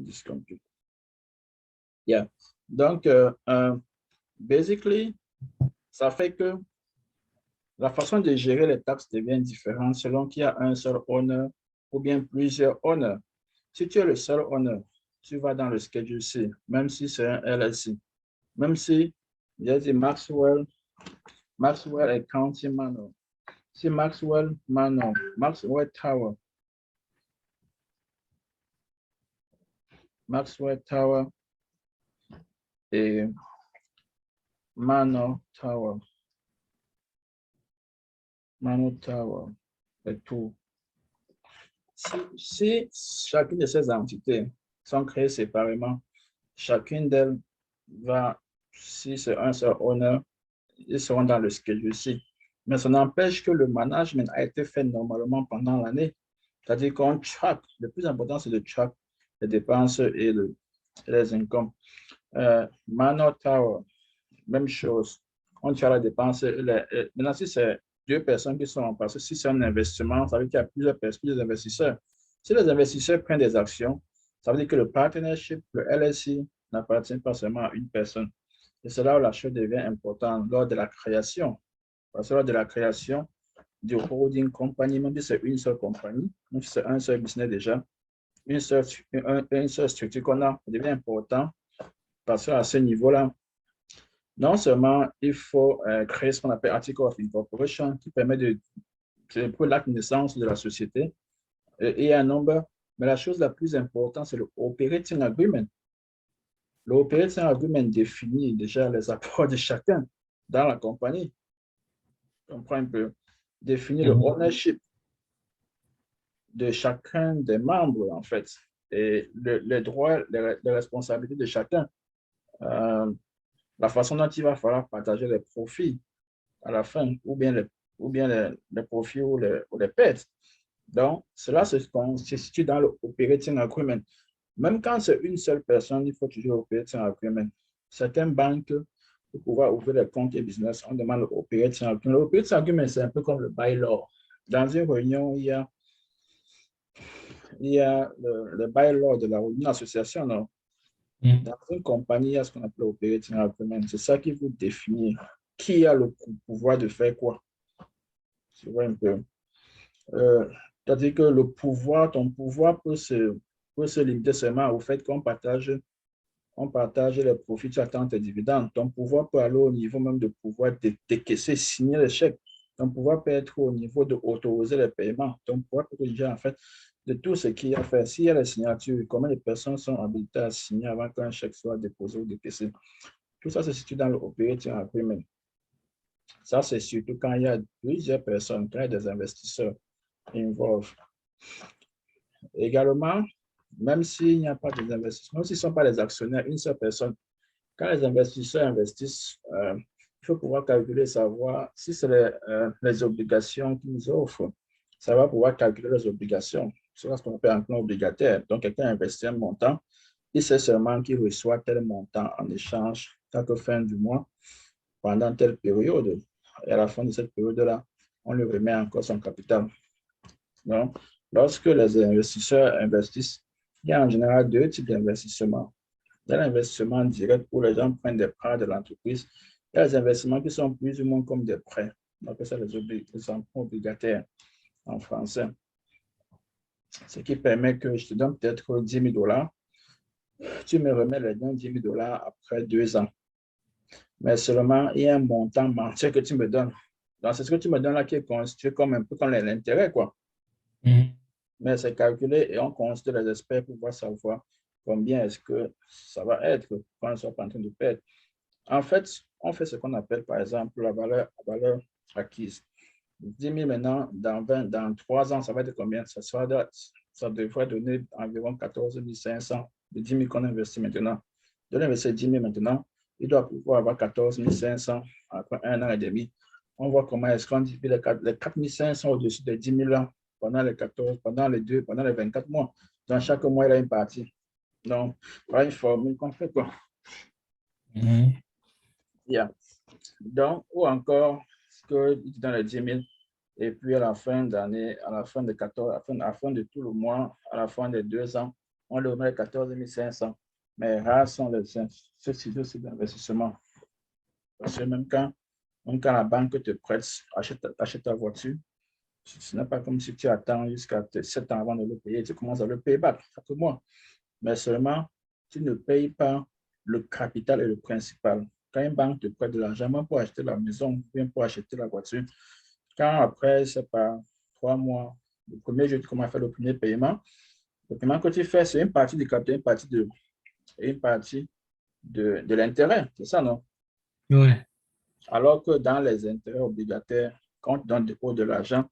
this computer. Yeah. Donc, basically, ça fait que la façon de gérer les taxes devient différente selon qu'il y a un seul owner ou bien plusieurs owners. Si tu es le seul owner, tu vas dans le Schedule C, même si c'est un LLC. Même si, j'ai dit Maxwell et County Manor. Si Maxwell Manor, Maxwell Tower et Manor Tower et tout. Si chacune de ces entités sont créées séparément, chacune d'elles va, si c'est un seul owner, ils seront dans le Schedule C. Mais ça n'empêche que le management a été fait normalement pendant l'année. C'est-à-dire qu'on track, le plus important, c'est de track les dépenses et les incomes. Manor Tower, même chose. On track les dépenses. Maintenant, si c'est deux personnes qui sont, parce que si c'est un investissement, ça veut dire qu'il y a plusieurs investisseurs. Si les investisseurs prennent des actions, ça veut dire que le partnership, le LLC, n'appartient pas seulement à une personne. Et c'est là où la chose devient importante lors de la création. Parce que lors de la création du holding company, même si c'est une seule compagnie, même si c'est un seul business déjà, une seule structure qu'on a, ça devient important parce qu'à ce niveau-là, non seulement il faut créer ce qu'on appelle Article of Incorporation qui permet pour la naissance de la société et un nombre, mais la chose la plus importante, c'est le Operating Agreement. Le Operating Agreement définit déjà les apports de chacun dans la compagnie. On comprend un peu. Définir le ownership de chacun des membres, en fait, et les droits, les responsabilités de chacun. La façon dont il va falloir partager les profits à la fin, ou bien les profits ou les pertes. Donc, cela se situe dans le Operating Agreement. Même quand c'est une seule personne, il faut toujours Operating Agreement. Certaines banques, pour pouvoir ouvrir les comptes et business, on demande le Operating Agreement. Le Operating Agreement, c'est un peu comme le bylaw. Dans une réunion, il y a le bylaw de une association. Non? Dans une compagnie, il y a ce qu'on appelle l'operating agreement. C'est ça qui vous définit qui a le pouvoir de faire quoi. Tu vois un peu. C'est-à-dire que le pouvoir, ton pouvoir peut se limiter seulement au fait qu'on partage les profits, tu attends tes dividendes. Ton pouvoir peut aller au niveau même de pouvoir décaisser, signer les chèques. Ton pouvoir peut être au niveau de autoriser les paiements. Ton pouvoir peut être déjà, en fait, de tout ce qu'il y a à faire. S'il y a les signatures, combien de personnes sont habilitées à signer avant qu'un chèque soit déposé ou décaissé. Tout ça se situe dans le operating agreement. Ça, c'est surtout quand il y a plusieurs personnes, quand il y a des investisseurs involved. Également, même s'il n'y a pas des investisseurs, même s'ils ne sont pas les actionnaires, une seule personne, quand les investisseurs investissent, il faut pouvoir calculer, savoir si c'est les obligations qu'ils nous offrent. Ça va pouvoir calculer les obligations. C'est ce qu'on appelle un plan obligataire. Donc, quelqu'un investit un montant, il sait seulement qu'il reçoit tel montant en échange chaque fin du mois pendant telle période. Et à la fin de cette période-là, on lui remet encore son capital. Donc, lorsque les investisseurs investissent, il y a en général deux types d'investissements. Il y a l'investissement direct où les gens prennent des parts de l'entreprise. Il y a les investissements qui sont plus ou moins comme des prêts. On appelle ça les emprunts obligataires en français. Ce qui permet que je te donne peut-être 10 000 $. Tu me remets les 10 000 $ après 2 ans. Mais seulement, il y a un montant mensuel que tu me donnes. Donc, c'est ce que tu me donnes là qui est constitué comme un peu comme l'intérêt, quoi. Mais c'est calculé et on consulte les experts pour pouvoir savoir combien est-ce que ça va être quand on soit en train de perdre. En fait, on fait ce qu'on appelle, par exemple, la valeur acquise. 10 000 maintenant, dans 3 ans, ça va être combien? Ça devrait donner environ 14 500 de 10 000 qu'on investit maintenant. De l'investir 10 000 maintenant, il doit pouvoir avoir 14 500 après 1 an et demi. On voit comment est-ce qu'on divise les 4 500 au-dessus de 10 000 ans pendant les 14, pendant les 24 mois. Dans chaque mois, il a une partie. Donc, voilà une formule qu'on fait, quoi. Yeah. Donc, ou encore, que dans les 10 000, et puis à la fin d'année, à la fin de 14, à la fin de tout le mois, à la fin des 2 ans, on le remet à 14 500. Mais rares sont ce type d'investissement. Parce que même quand la banque te prête, achète ta voiture, ce n'est pas comme si tu attends jusqu'à 7 ans avant de le payer. Tu commences à le payer chaque mois. Mais seulement, tu ne payes pas le capital et le principal. Quand une banque te prête de l'argent, même pour acheter la maison, bien pour acheter la voiture, quand après, c'est pas 3 mois, le premier jour, tu commences à faire le premier paiement. Le paiement que tu fais, c'est une partie du capital, une partie de l'intérêt. C'est ça, non? Ouais. Alors que dans les intérêts obligataires, quand tu donnes dépôt de l'argent,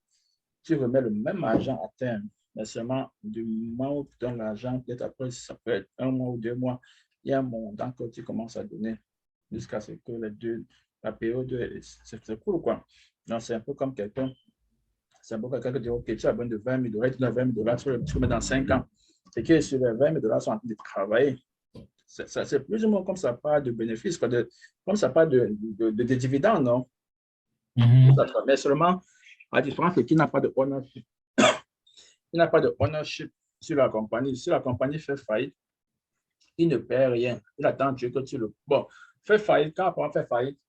tu remets le même argent à terme. Mais seulement du moment où tu donnes l'argent, peut-être après, ça peut être 1 mois ou 2 mois, il y a un montant que tu commences à donner jusqu'à ce que la période, c'est cool, quoi. Donc, c'est un peu quelqu'un qui dit, OK, tu as besoin de 20 000 $, tu donnes 20 000 $, tu le mets dans 5 ans. Et que sur les 20 000 $ sont en train de travailler. C'est plus ou moins comme ça part de bénéfices, comme ça part de dividendes, non? Mhm. Mais seulement, la différence, c'est qu'il n'a pas de ownership. Il n'a pas de ownership sur la compagnie. Si la compagnie fait faillite, il ne perd rien. Il attend Dieu que tu le... Bon, fait faillite, quand on fait faillite,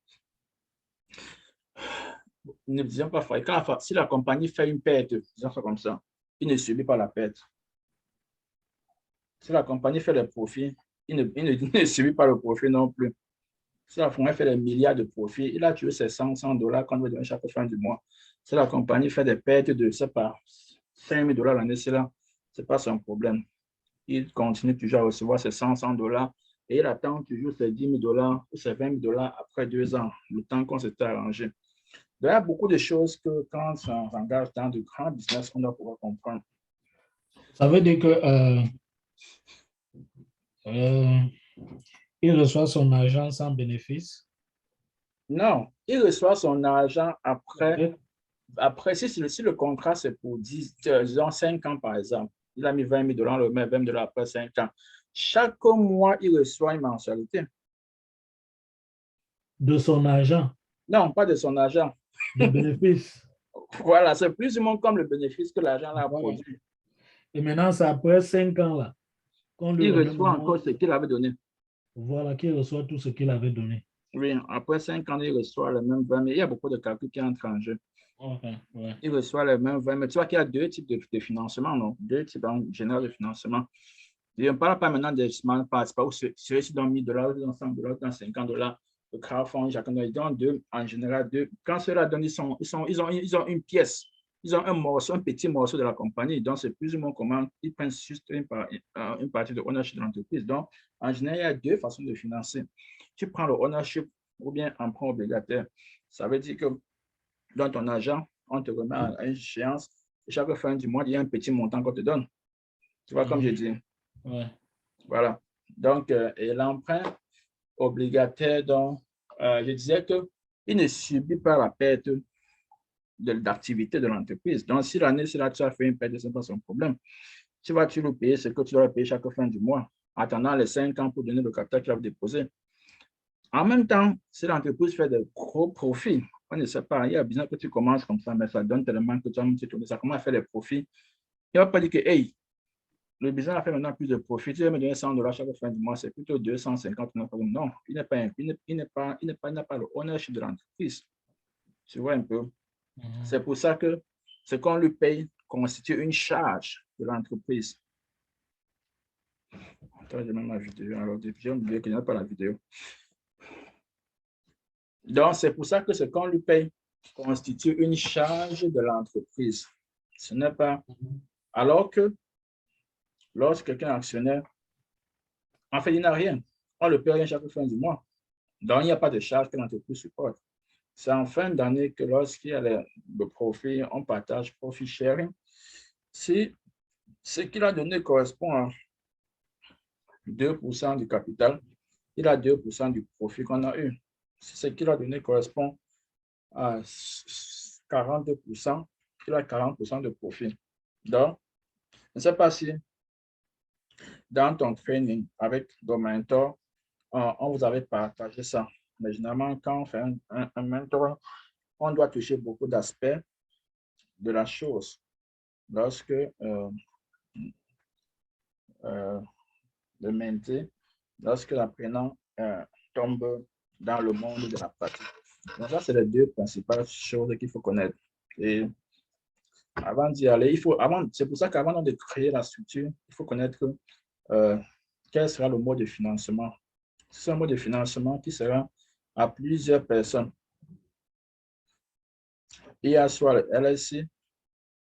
ne disons pas faillite. Si la compagnie fait une perte, disons ça comme ça, il ne subit pas la perte. Si la compagnie fait des profits, il ne subit pas le profit non plus. Si la compagnie fait des milliards de profits, il a tué ses 100 $ qu'on doit donner chaque fin du mois. Si la compagnie fait des pertes de, je sais pas, 5 000 $ l'année, c'est là, ce n'est pas son problème. Il continue toujours à recevoir ses 100 $ et il attend toujours ses 10 000 $ ou ses 20 000 $ après 2 ans, le temps qu'on s'était arrangé. Il y a beaucoup de choses que quand on s'engage dans de grands business, on doit pouvoir comprendre. Ça veut dire que euh, il reçoit son argent sans bénéfice. Non, il reçoit son argent après. Ok. Après, si le contrat, c'est pour disons 5 ans, par exemple, il a mis 20 000 $, le met 20 $ après 5 ans. Chaque mois, il reçoit une mensualité. De son argent, Non, pas de son argent. des bénéfices. Voilà, c'est plus ou moins comme le bénéfice que l'argent a Voilà. produit. Et maintenant, c'est après 5 ans là qu'on lui Il remet reçoit maintenant, encore ce qu'il avait donné. voilà, qu'il reçoit tout ce qu'il avait donné. Oui, après 5 ans, il reçoit le même 20 000. Il y a beaucoup de calculs qui entrent en jeu. Ok, ouais. Il reçoit le même 20 000. Tu vois qu'il y a deux types de financement, non? Deux types en général de financement. Je ne parle pas maintenant des small parts, pas où ceux-ci donnent 1 000 $, dans 100 $, dans 50 $, le crowdfund, chacun donne deux, en général deux. Quand ceux-là donnent, ils ont une pièce, ils ont un morceau, un petit morceau de la compagnie. Donc, c'est plus ou moins comment ils prennent juste une partie de ownership de l'entreprise. Donc, en général, il y a deux façons de financer. Tu prends le ownership ou bien emprunt obligataire. Ça veut dire que dans ton argent, on te remet à une échéance. Et chaque fin du mois, il y a un petit montant qu'on te donne. Tu vois, comme je Mhm. dis. Ouais. Voilà. Donc, et l'emprunt obligataire, donc, je disais qu'il ne subit pas la perte d'activité de l'entreprise. Donc, si l'année, si là, tu as fait une perte, ce n'est pas son problème. Tu le payer ce que tu dois payer chaque fin du mois, attendant les 5 ans pour donner le capital que tu as déposé. En même temps, si l'entreprise fait de gros profits, on ne sait pas, il y a besoin que tu commences comme ça, mais ça donne tellement que ça commence à faire des profits. Il ne va pas dire que, hey, le business a fait maintenant plus de profit. Tu vas me donner 100 $ chaque fin du mois, c'est plutôt 250. Non, il n'a pas le ownership de l'entreprise. Tu vois un peu. Mhm. C'est pour ça que ce qu'on lui paye constitue une charge de l'entreprise. Attends, j'ai même la vidéo. Alors, j'ai oublié qu'il n'y a pas la vidéo. Donc, c'est pour ça que ce qu'on lui paye constitue une charge de l'entreprise. Ce n'est pas. Alors que lorsque quelqu'un est actionnaire, en fait, il n'a rien. On le paye rien chaque fin du mois. Donc, il n'y a pas de charge que l'entreprise supporte. C'est en fin d'année que lorsqu'il y a le profit, on partage profit sharing. Si ce qu'il a donné correspond à 2% du capital, il a 2% du profit qu'on a eu. Si ce qu'il a donné correspond à 42%, il a 40% de profit. Donc, je ne sais pas si dans ton training avec ton mentor, on vous avait partagé ça. Mais généralement, quand on fait un mentor, on doit toucher beaucoup d'aspects de la chose. Lorsque de mainter lorsque l'apprenant tombe dans le monde de la pratique. Donc ça, c'est les deux principales choses qu'il faut connaître. Et avant d'y aller, c'est pour ça qu'avant de créer la structure, il faut connaître quel sera le mode de financement. C'est un mode de financement qui sera à plusieurs personnes. Il y a soit le LLC,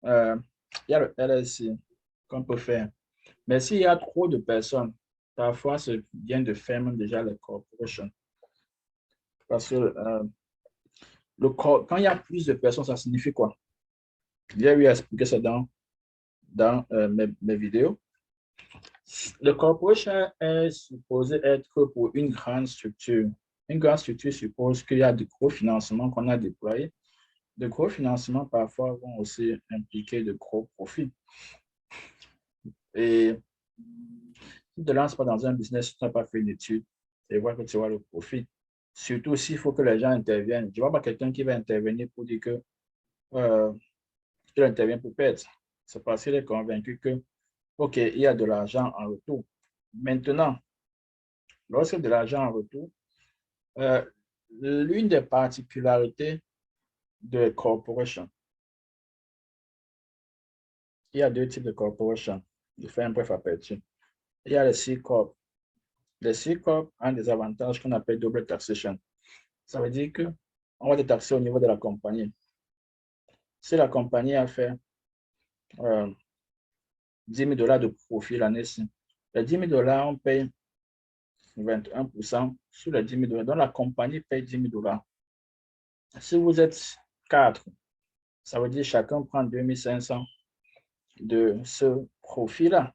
il y a le LLC qu'on peut faire. Mais s'il y a trop de personnes, parfois c'est bien de faire même déjà les corporations. Parce que quand il y a plus de personnes, ça signifie quoi? J'ai eu à expliquer ça dans mes vidéos. Le corporation est supposé être pour une grande structure. Une grande structure suppose qu'il y a de gros financements qu'on a déployés. De gros financements, parfois, vont aussi impliquer de gros profits. Et si tu ne te lances pas dans un business, tu n'as pas fait une étude, et voir que tu vois le profit. Surtout s'il faut que les gens interviennent. Je ne vois pas quelqu'un qui va intervenir pour dire que il intervient pour perdre. C'est parce qu'il est convaincu que, OK, il y a de l'argent en retour. Maintenant, lorsque de l'argent en retour, l'une des particularités de corporation, il y a deux types de corporation. Je fais un bref aperçu. Il y a les C-Corp. Les C-Corp ont des avantages qu'on appelle double taxation. Ça veut dire qu'on va te taxer au niveau de la compagnie. Si la compagnie a fait 10 000 $ de profit l'année-ci, les 10 000 $, on paye 21% sur les 10 000 $. Donc, la compagnie paye 10 000 $. Si vous êtes 4, ça veut dire chacun prend 2 500 de ce profit-là.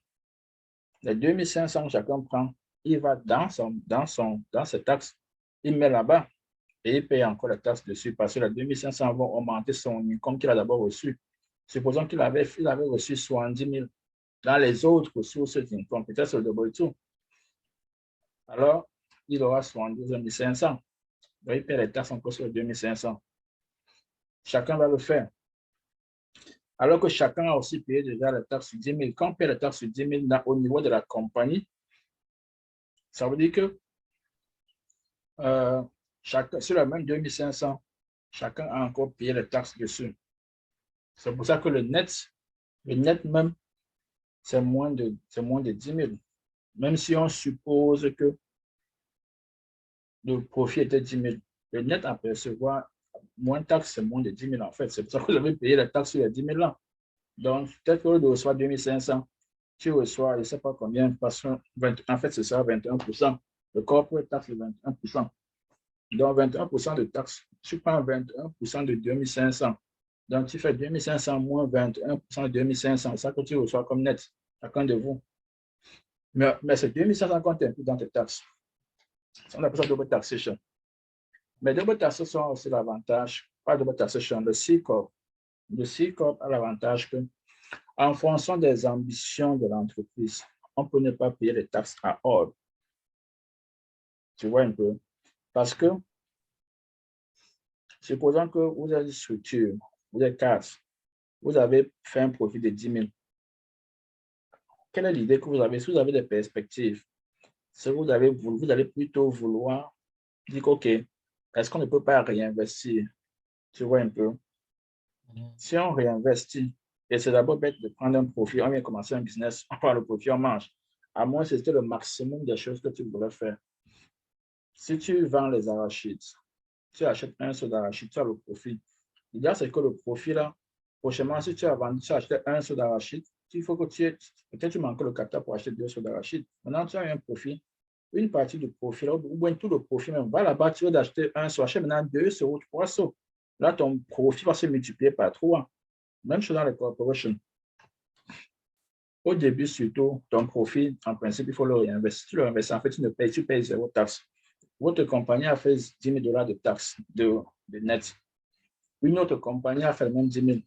Les 2 500 que chacun prend, il va dans ses taxes, il met là-bas et il paye encore la taxe dessus parce que les 2 500 vont augmenter son income qu'il a d'abord reçu. Supposons qu'il avait reçu 70 000 dans les autres sources d'income, peut-être sur le double tout. Alors, il aura 72 500. Donc, il paie les taxes encore sur les 2 500. Chacun va le faire. Alors que chacun a aussi payé déjà les taxes sur 10 000. Quand on paie les taxes sur 10 000 au niveau de la compagnie, ça veut dire que sur la même 2 500, chacun a encore payé les taxes dessus. C'est pour ça que le net même, c'est moins de 10 000. Même si on suppose que le profit était 10 000, le net à percevoir moins de taxes, c'est moins de 10 000 en fait. C'est pour ça que vous avez payé les taxes sur les 10 000 là. Donc, peut-être que tu reçois 2 500, tu reçois, je ne sais pas combien, parce qu'en fait, ce sera 21%. Le corporate taxe, c'est 21%. Donc, 21% de taxes. Tu prends 21% de 2 500. Donc, tu fais 2 500 moins 21% de 2 500. C'est ça que tu reçois comme net, chacun de vous. Mais c'est 2 500 compte un peu dans tes taxes. On appelle ça double taxation. Mais double taxation a aussi l'avantage, pas double taxation, le C-Corp. Le C-Corp a l'avantage que, en fonction des ambitions de l'entreprise, on peut ne pas payer les taxes à ordre. Tu vois un peu? Parce que, supposons que vous avez une structure, vous êtes 4, vous avez fait un profit de 10 000. Quelle est l'idée que vous avez? Si vous avez des perspectives, si vous allez plutôt vouloir dire, OK, est-ce qu'on ne peut pas réinvestir? Tu vois un peu? Si on réinvestit, et c'est d'abord bête de prendre un profit, on vient commencer un business, on prend le profit, on mange. À moins que c'était le maximum des choses que tu voudrais faire. Si tu vends les arachides, tu achètes un seau d'arachide, tu as le profit. L'idée, c'est que le profit, là, prochainement, si tu as vendu, tu as acheté un seau d'arachide, il faut que peut-être tu manques le capital pour acheter 2 seaux d'arachide. Maintenant, tu as un profit. Une partie du profit, là, ou bien tout le profit même, va là-bas, tu vas acheter un seau, achète maintenant 2 seaux ou 3 seaux. Là, ton profit va se multiplier par 3. Même chose dans les corporations. Au début, surtout, ton profit, en principe, il faut le réinvestir. Si tu le réinvestis, en fait, tu payes 0 taxe. Votre compagnie a fait 10 000 $ de taxes de net. Une autre compagnie a fait le même 10 000.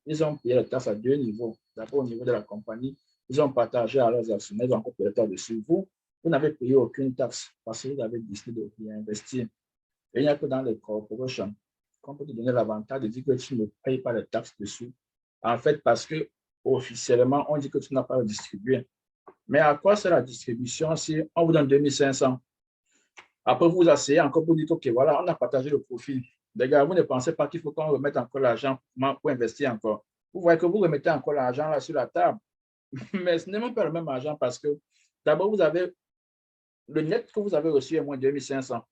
Ils ont payé les taxes à 2 niveaux. D'abord, au niveau de la compagnie, ils ont partagé à leurs actionnaires, ils ont encore payé les taxes dessus. Vous n'avez payé aucune taxe parce que vous avez décidé de réinvestir. Et il n'y a que dans les corporations qu'on peut te donner l'avantage de dire que tu ne payes pas les taxes dessus. En fait, parce que officiellement, on dit que tu n'as pas à distribuer. Mais à quoi c'est la distribution si on vous donne 2500? Après, vous asseyez encore pour dire, OK, voilà, on a partagé le profit. Les gars, vous ne pensez pas qu'il faut qu'on remette encore l'argent pour investir encore. Vous voyez que vous remettez encore l'argent là sur la table. Mais ce n'est même pas le même argent parce que d'abord, vous avez le net que vous avez reçu est moins de 2500.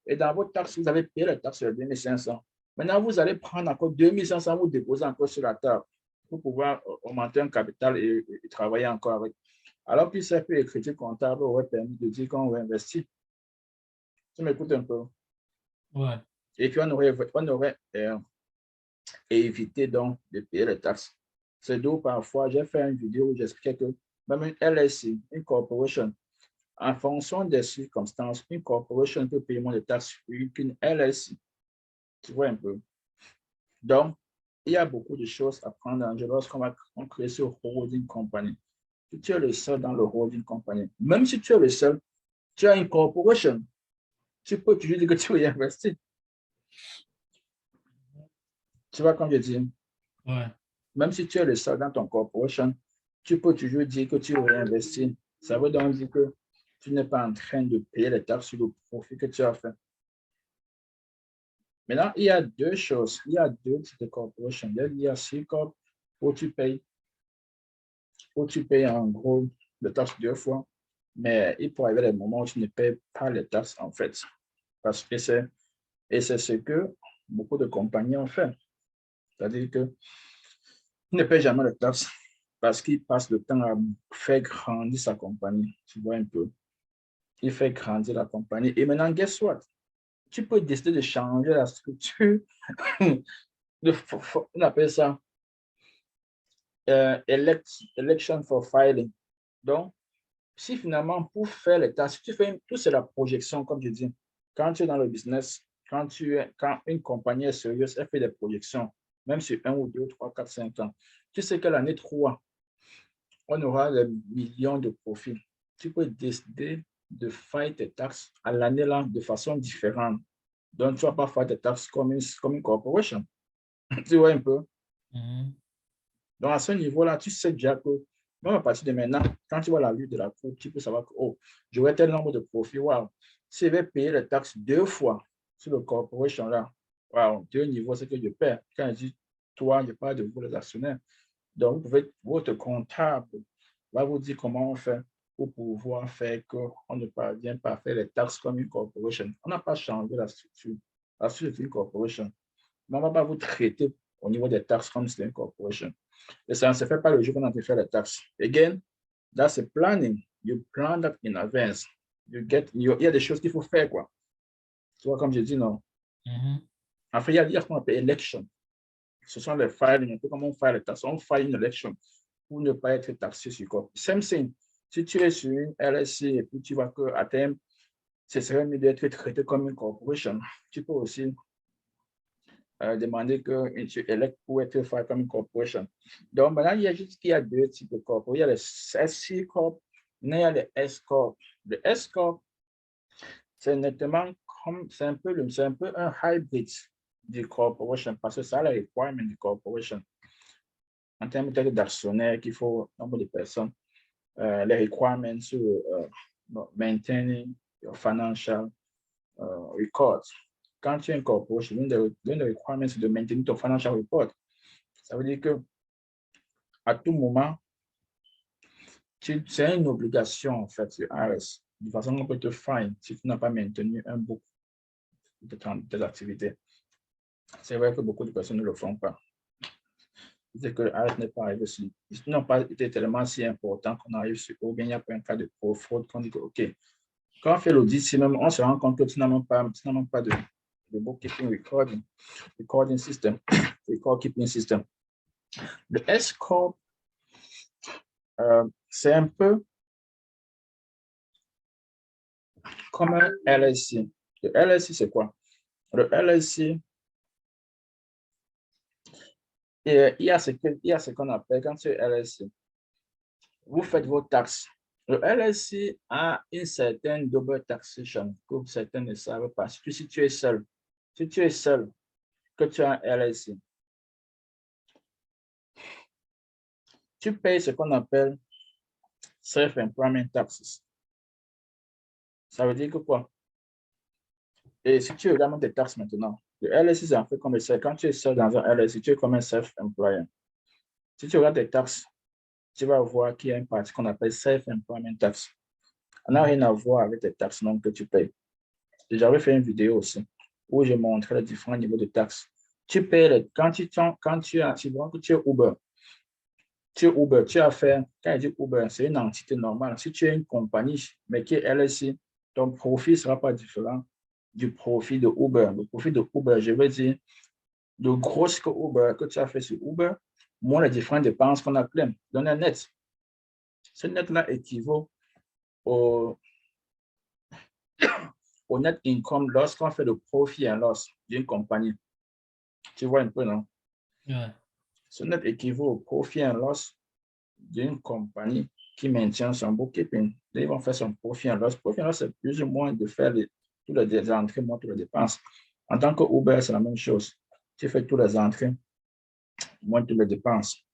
Et dans votre taxe, vous avez payé la taxe de 2500. Maintenant, vous allez prendre encore 2500, vous déposer encore sur la table pour pouvoir augmenter un capital et travailler encore avec. Alors puis, c'est que l'écriture comptable aurait permis de dire qu'on investit. Tu m'écoutes un peu. Ouais. Et puis, on aurait évité donc de payer les taxes. C'est d'où parfois, j'ai fait une vidéo où j'expliquais que même une LSC, une corporation, en fonction des circonstances, une corporation peut payer moins de taxes qu'une LSC. Tu vois un peu. Donc, il y a beaucoup de choses à prendre en jeu lorsqu'on va créer ce holding company. Si tu es le seul dans le holding company, même si tu es le seul, tu as une corporation. Tu peux toujours dire que tu veux y investir. Tu vois, comme je dis, Ouais. même si tu es le seul dans ton corporation, tu peux toujours dire que tu veux réinvestir. Ça veut donc dire que tu n'es pas en train de payer les taxes sur le profit que tu as fait. Maintenant, il y a deux choses. Il y a deux types de corporations. Il y a C-Corp où tu payes en gros les taxes deux fois, mais il peut arriver des moments où tu ne payes pas les taxes en fait. Parce que c'est ce que beaucoup de compagnies ont fait. C'est-à-dire que tu ne payes jamais les taxes parce qu'il passe le temps à faire grandir sa compagnie. Tu vois un peu. Il fait grandir la compagnie. Et maintenant, guess what? Tu peux décider de changer la structure. On appelle ça election for filing. Donc, si finalement, pour faire les tâches, si tu fais tout, c'est la projection, comme je dis. Quand tu es dans le business, quand une compagnie est sérieuse, elle fait des projections, même sur 1 ou 2, 3, 4, 5 ans. Tu sais que l'année 3, on aura des millions de profits. Tu peux décider de faire tes taxes à l'année là de façon différente. Donc, tu ne vas pas faire tes taxes comme une corporation. Tu vois un peu? Mhm. Donc, à ce niveau-là, tu sais déjà que, même à partir de maintenant, quand tu vois la vue de la cour, tu peux savoir que, oh, j'aurai tel nombre de profits. Wow. Si je vais payer les taxes deux fois sur le corporation là, wow, deux niveaux, c'est que je perds. Quand je dis toi, je parle de vous, les actionnaires. Donc, votre comptable va vous dire comment on fait pour pouvoir faire qu'on ne parvient pas à faire les taxes comme une corporation. On n'a pas changé la structure. La structure d'une corporation. Mais on ne va pas vous traiter au niveau des taxes comme c'est une corporation. Et ça ne se fait pas le jour qu'on a fait les taxes. Again, that's a planning. You plan that in advance. Il y a des choses qu'il faut faire, quoi. Tu vois, comme je dis, non. Mhm. Après, il y a ce qu'on appelle election. Ce sont les filings, un peu comme on fait les taxes. On fait une election pour ne pas être taxé sur quoi. Same thing. Si tu es sur une LSC et puis tu vois qu'à terme, ce serait mieux d'être traité comme une corporation, tu peux aussi demander que tu électes pour être fait comme une corporation. Donc, maintenant, il y a deux types de corps. Il y a les SC Corp, il y a les S Corp. Le S Corp, c'est nettement comme, c'est un peu un hybrid du corporation parce que ça a les requirements du corporation. En termes d'actionnaires qu'il faut, nombre de personnes, les requirements sur maintaining your financial records. Quand tu es une corporation, l'une des requirements, c'est de maintenir ton financial report. Ça veut dire que à tout moment, c'est une obligation, en fait, sur RS. De toute façon, on peut te fine si tu n'as pas maintenu un book de tes activités. C'est vrai que beaucoup de personnes ne le font pas. C'est que RS n'est pas arrivé sur. Ils n'ont pas été tellement si importants qu'on arrive sur, ou bien il y a pas un cas de fraude qu'on dit que, OK, quand on fait l'audit, si même on se rend compte que tu n'as même pas de bookkeeping recording system, record keeping system. Le S-Corp, c'est un peu comme un LLC. Le LLC, c'est quoi? Le LLC, il y a ce qu'on appelle, quand c'est LLC, vous faites vos taxes. Le LLC a une certaine double taxation que certains ne savent pas. Si tu es seul, que tu as un LLC, tu payes ce qu'on appelle self-employment taxes. Ça veut dire que quoi? Et si tu regardes tes taxes maintenant, le LLC, c'est en fait comme ça. Quand tu es seul dans un LLC, tu es comme un self-employer. Si tu regardes tes taxes, tu vas voir qu'il y a une partie qu'on appelle self-employment tax. On n'a rien à voir avec les taxes non que tu payes. J'avais fait une vidéo aussi où je montrais les différents niveaux de taxes. Tu payes quand tu es Uber. Tu es Uber, tu as fait, quand je dis Uber, c'est une entité normale. Si tu es une compagnie, mais qui est LLC, ton profit ne sera pas différent du profit de Uber. Le profit de Uber, je veux dire, le gros que Uber, que tu as fait sur Uber, moins les différentes dépenses qu'on a pleines. Donne un net. Ce net-là équivaut au, au net income lorsqu'on fait le profit and loss d'une compagnie. Tu vois un peu, non? Ouais. Ce net équivaut au profit and loss d'une compagnie qui maintient son bookkeeping. Ils vont faire son profit and loss. Profit and loss, c'est plus ou moins de faire toutes les entrées, moins toutes les dépenses. En tant que Uber, c'est la même chose. Tu fais toutes les entrées, moins toutes les dépenses.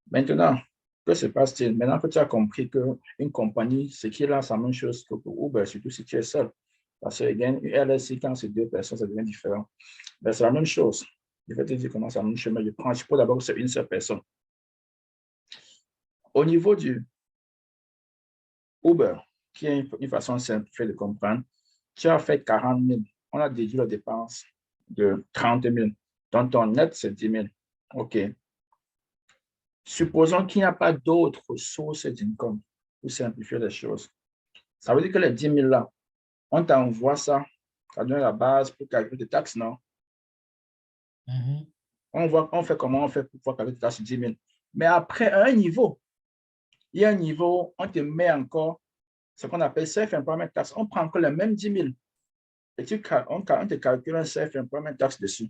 Maintenant, que se passe-t-il? Maintenant que tu as compris qu'une compagnie, ce qui est là, c'est la même chose que pour Uber, surtout si tu es seul. Parce que, again, une LLC, quand c'est deux personnes, ça devient différent. Mais c'est la même chose. Je vais te dire comment c'est la même chose, mais je prends d'abord c'est une seule personne. Au niveau du Uber, qui est une façon simplifiée de comprendre, tu as fait 40 000. On a déduit la dépense de 30 000. Donc, ton net, c'est 10 000. OK. Supposons qu'il n'y a pas d'autres sources d'income pour simplifier les choses. Ça veut dire que les 10 000 là, on t'envoie ça, ça donne la base pour calculer tes taxes, non? On fait comment on fait pour pouvoir calculer tes taxes 10 000. Mais après, à un niveau, il y a un niveau, on te met encore ce qu'on appelle self-employment tax. On prend encore les mêmes 10 000 et on te calcule un self-employment tax dessus.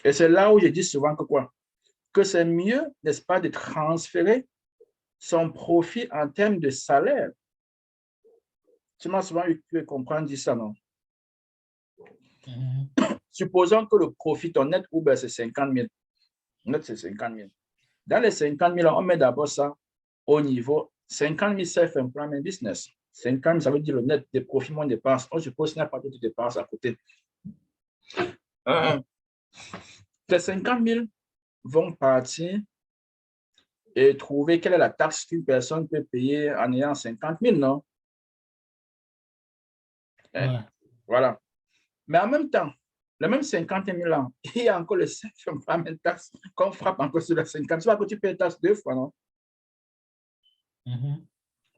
Et c'est là où je dis souvent que quoi? Que c'est mieux, n'est-ce pas, de transférer son profit en termes de salaire. Tu m'as souvent eu pu comprendre dire ça, non? Supposons que le profit, ton net Uber, c'est 50 000. Net, c'est 50 000. Dans les 50 000, on met d'abord ça au niveau 50 000 self-employment business. 50 000, ça veut dire le net des profits moins dépenses. On suppose qu'il n'y a pas de dépenses à côté. Les 50 000 vont partir et trouver quelle est la taxe qu'une personne peut payer en ayant 50 000, non? Ouais. Voilà. Mais en même temps, le même 50 000 ans, il y a encore le self-employment tax qu'on frappe encore sur les 50 000. C'est pas que tu payes taxe deux fois, non?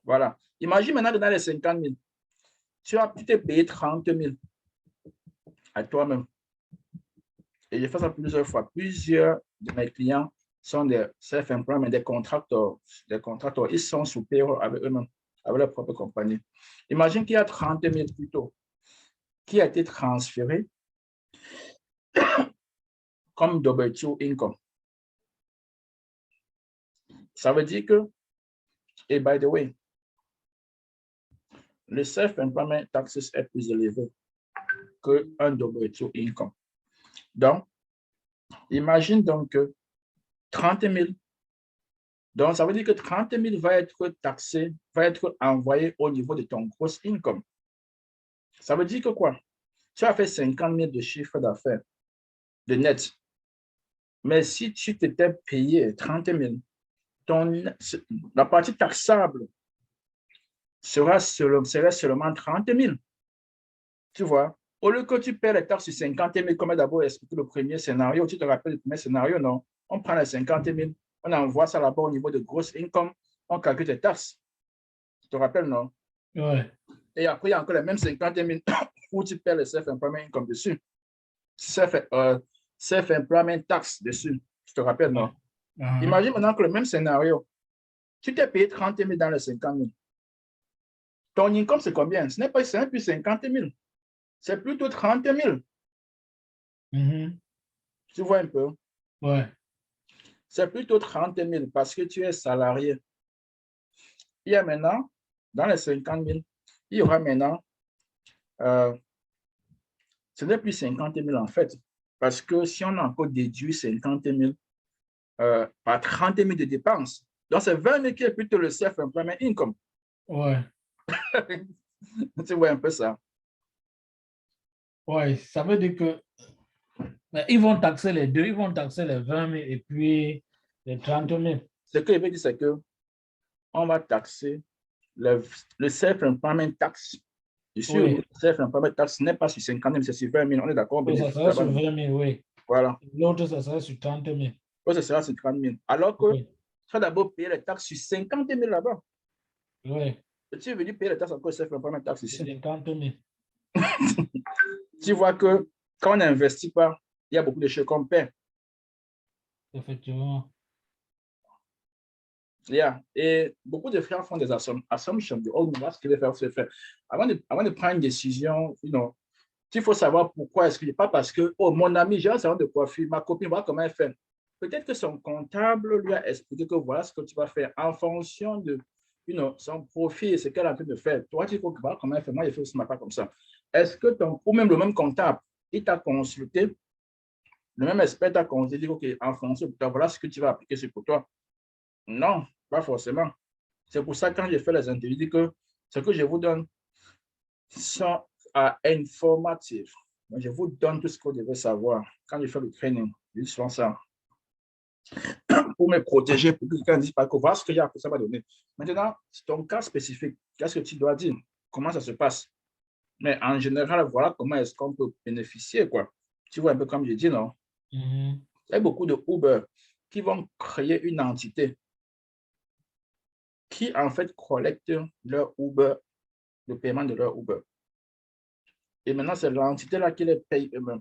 Voilà. Imagine maintenant que dans les 50 000, tu t'es payé 30 000 à toi-même. Et j'ai fait ça plusieurs fois. Plusieurs de mes clients sont des self-employment, des contracteurs. Ils sont sous payroll avec eux-mêmes, avec leur propre compagnie. Imagine qu'il y a 30 000 plutôt qui a été transféré comme W2 income. Ça veut dire que, et by the way, le self-employment taxes est plus élevé qu'un W2 income. Donc, imagine donc que 30 000. Donc, ça veut dire que 30 000 va être taxé, va être envoyé au niveau de ton gross income. Ça veut dire que quoi? Tu as fait 50 000 de chiffre d'affaires, de net. Mais si tu t'étais payé 30 000, la partie taxable serait seulement 30 000. Tu vois? Au lieu que tu paies les taxes sur 50 000, comme d'abord expliqué le premier scénario, tu te rappelles le premier scénario, non? On prend les 50 000, on envoie ça là-bas au niveau de gross income, on calcule tes taxes. Tu te rappelles, non? Ouais. Et après, il y a encore les mêmes 50 000 où tu paies le self-employment income dessus. Self-employment tax dessus. Tu te rappelles, non? Imagine maintenant que le même scénario, tu t'es payé 30 000 dans les 50 000. Ton income, c'est combien? Ce n'est plus 50 000. C'est plutôt 30 000. Tu vois un peu? Ouais. C'est plutôt 30 000 parce que tu es salarié. Il y a maintenant, dans les 50 000, il y aura maintenant, ce n'est plus 50 000 en fait. Parce que si on a encore déduit 50 000 par 30 000 de dépenses, Donc, c'est 20 000 qui est plutôt le self-employment income. Ouais. Tu vois un peu ça. Ouais, ça veut dire que mais ils vont taxer les deux, ils vont taxer les 20 000 et puis les 30 000. Ce que je veux dire, c'est qu'on va taxer le self-employment tax. Ici, au Oui, self-employment tax n'est pas sur 50 000, c'est sur 20 000. On est d'accord, on oui, ça bénéficie sera là-bas. sur 20 000, oui. Voilà. L'autre, ça sera sur 30 000. Ça sera sur 30 000. Alors que Oui, tu vas d'abord payer les taxes sur 50 000 là-bas. oui, Et tu es venu payer les taxes encore self-employment tax sur ici. 50 000. Tu vois que quand on n'investit pas, il y a beaucoup de choses qu'on perd. Effectivement. Yeah. Et beaucoup de frères font des assumptions de oh, ce qu'il va faire. Avant de prendre une décision, il faut savoir pourquoi est-ce qu'il n'est pas parce que oh, mon ami, j'ai un salon de coiffure, ma copine, voilà comment elle fait. Peut-être que son comptable lui a expliqué que voilà ce que tu vas faire en fonction de son profil et ce qu'elle est en train de faire. Toi, tu faut voir comment elle fait. Moi, je fais aussi ma part comme ça. Est-ce que ou même le même comptable, il t'a consulté, le même expert t'a consulté, OK, en fonction de toi, voilà ce que tu vas appliquer, c'est pour toi. Non, pas forcément. C'est pour ça que quand j'ai fait les interviews, je dis que ce que je vous donne sont informatifs. Je vous donne tout ce que vous devez savoir. Quand je fais le training, je dis souvent ça. Pour me protéger, pour que quelqu'un ne dise pas que voilà ce que j'ai appris, ça va donner. Maintenant, c'est ton cas spécifique. Qu'est-ce que tu dois dire? Comment ça se passe? Mais en général, voilà comment est-ce qu'on peut bénéficier, quoi. Tu vois un peu comme je dis, non? Mhm. Il y a beaucoup de Uber qui vont créer une entité qui, en fait, collecte leur Uber, le paiement de leur Uber. Et maintenant, c'est l'entité-là qui les paye eux-mêmes.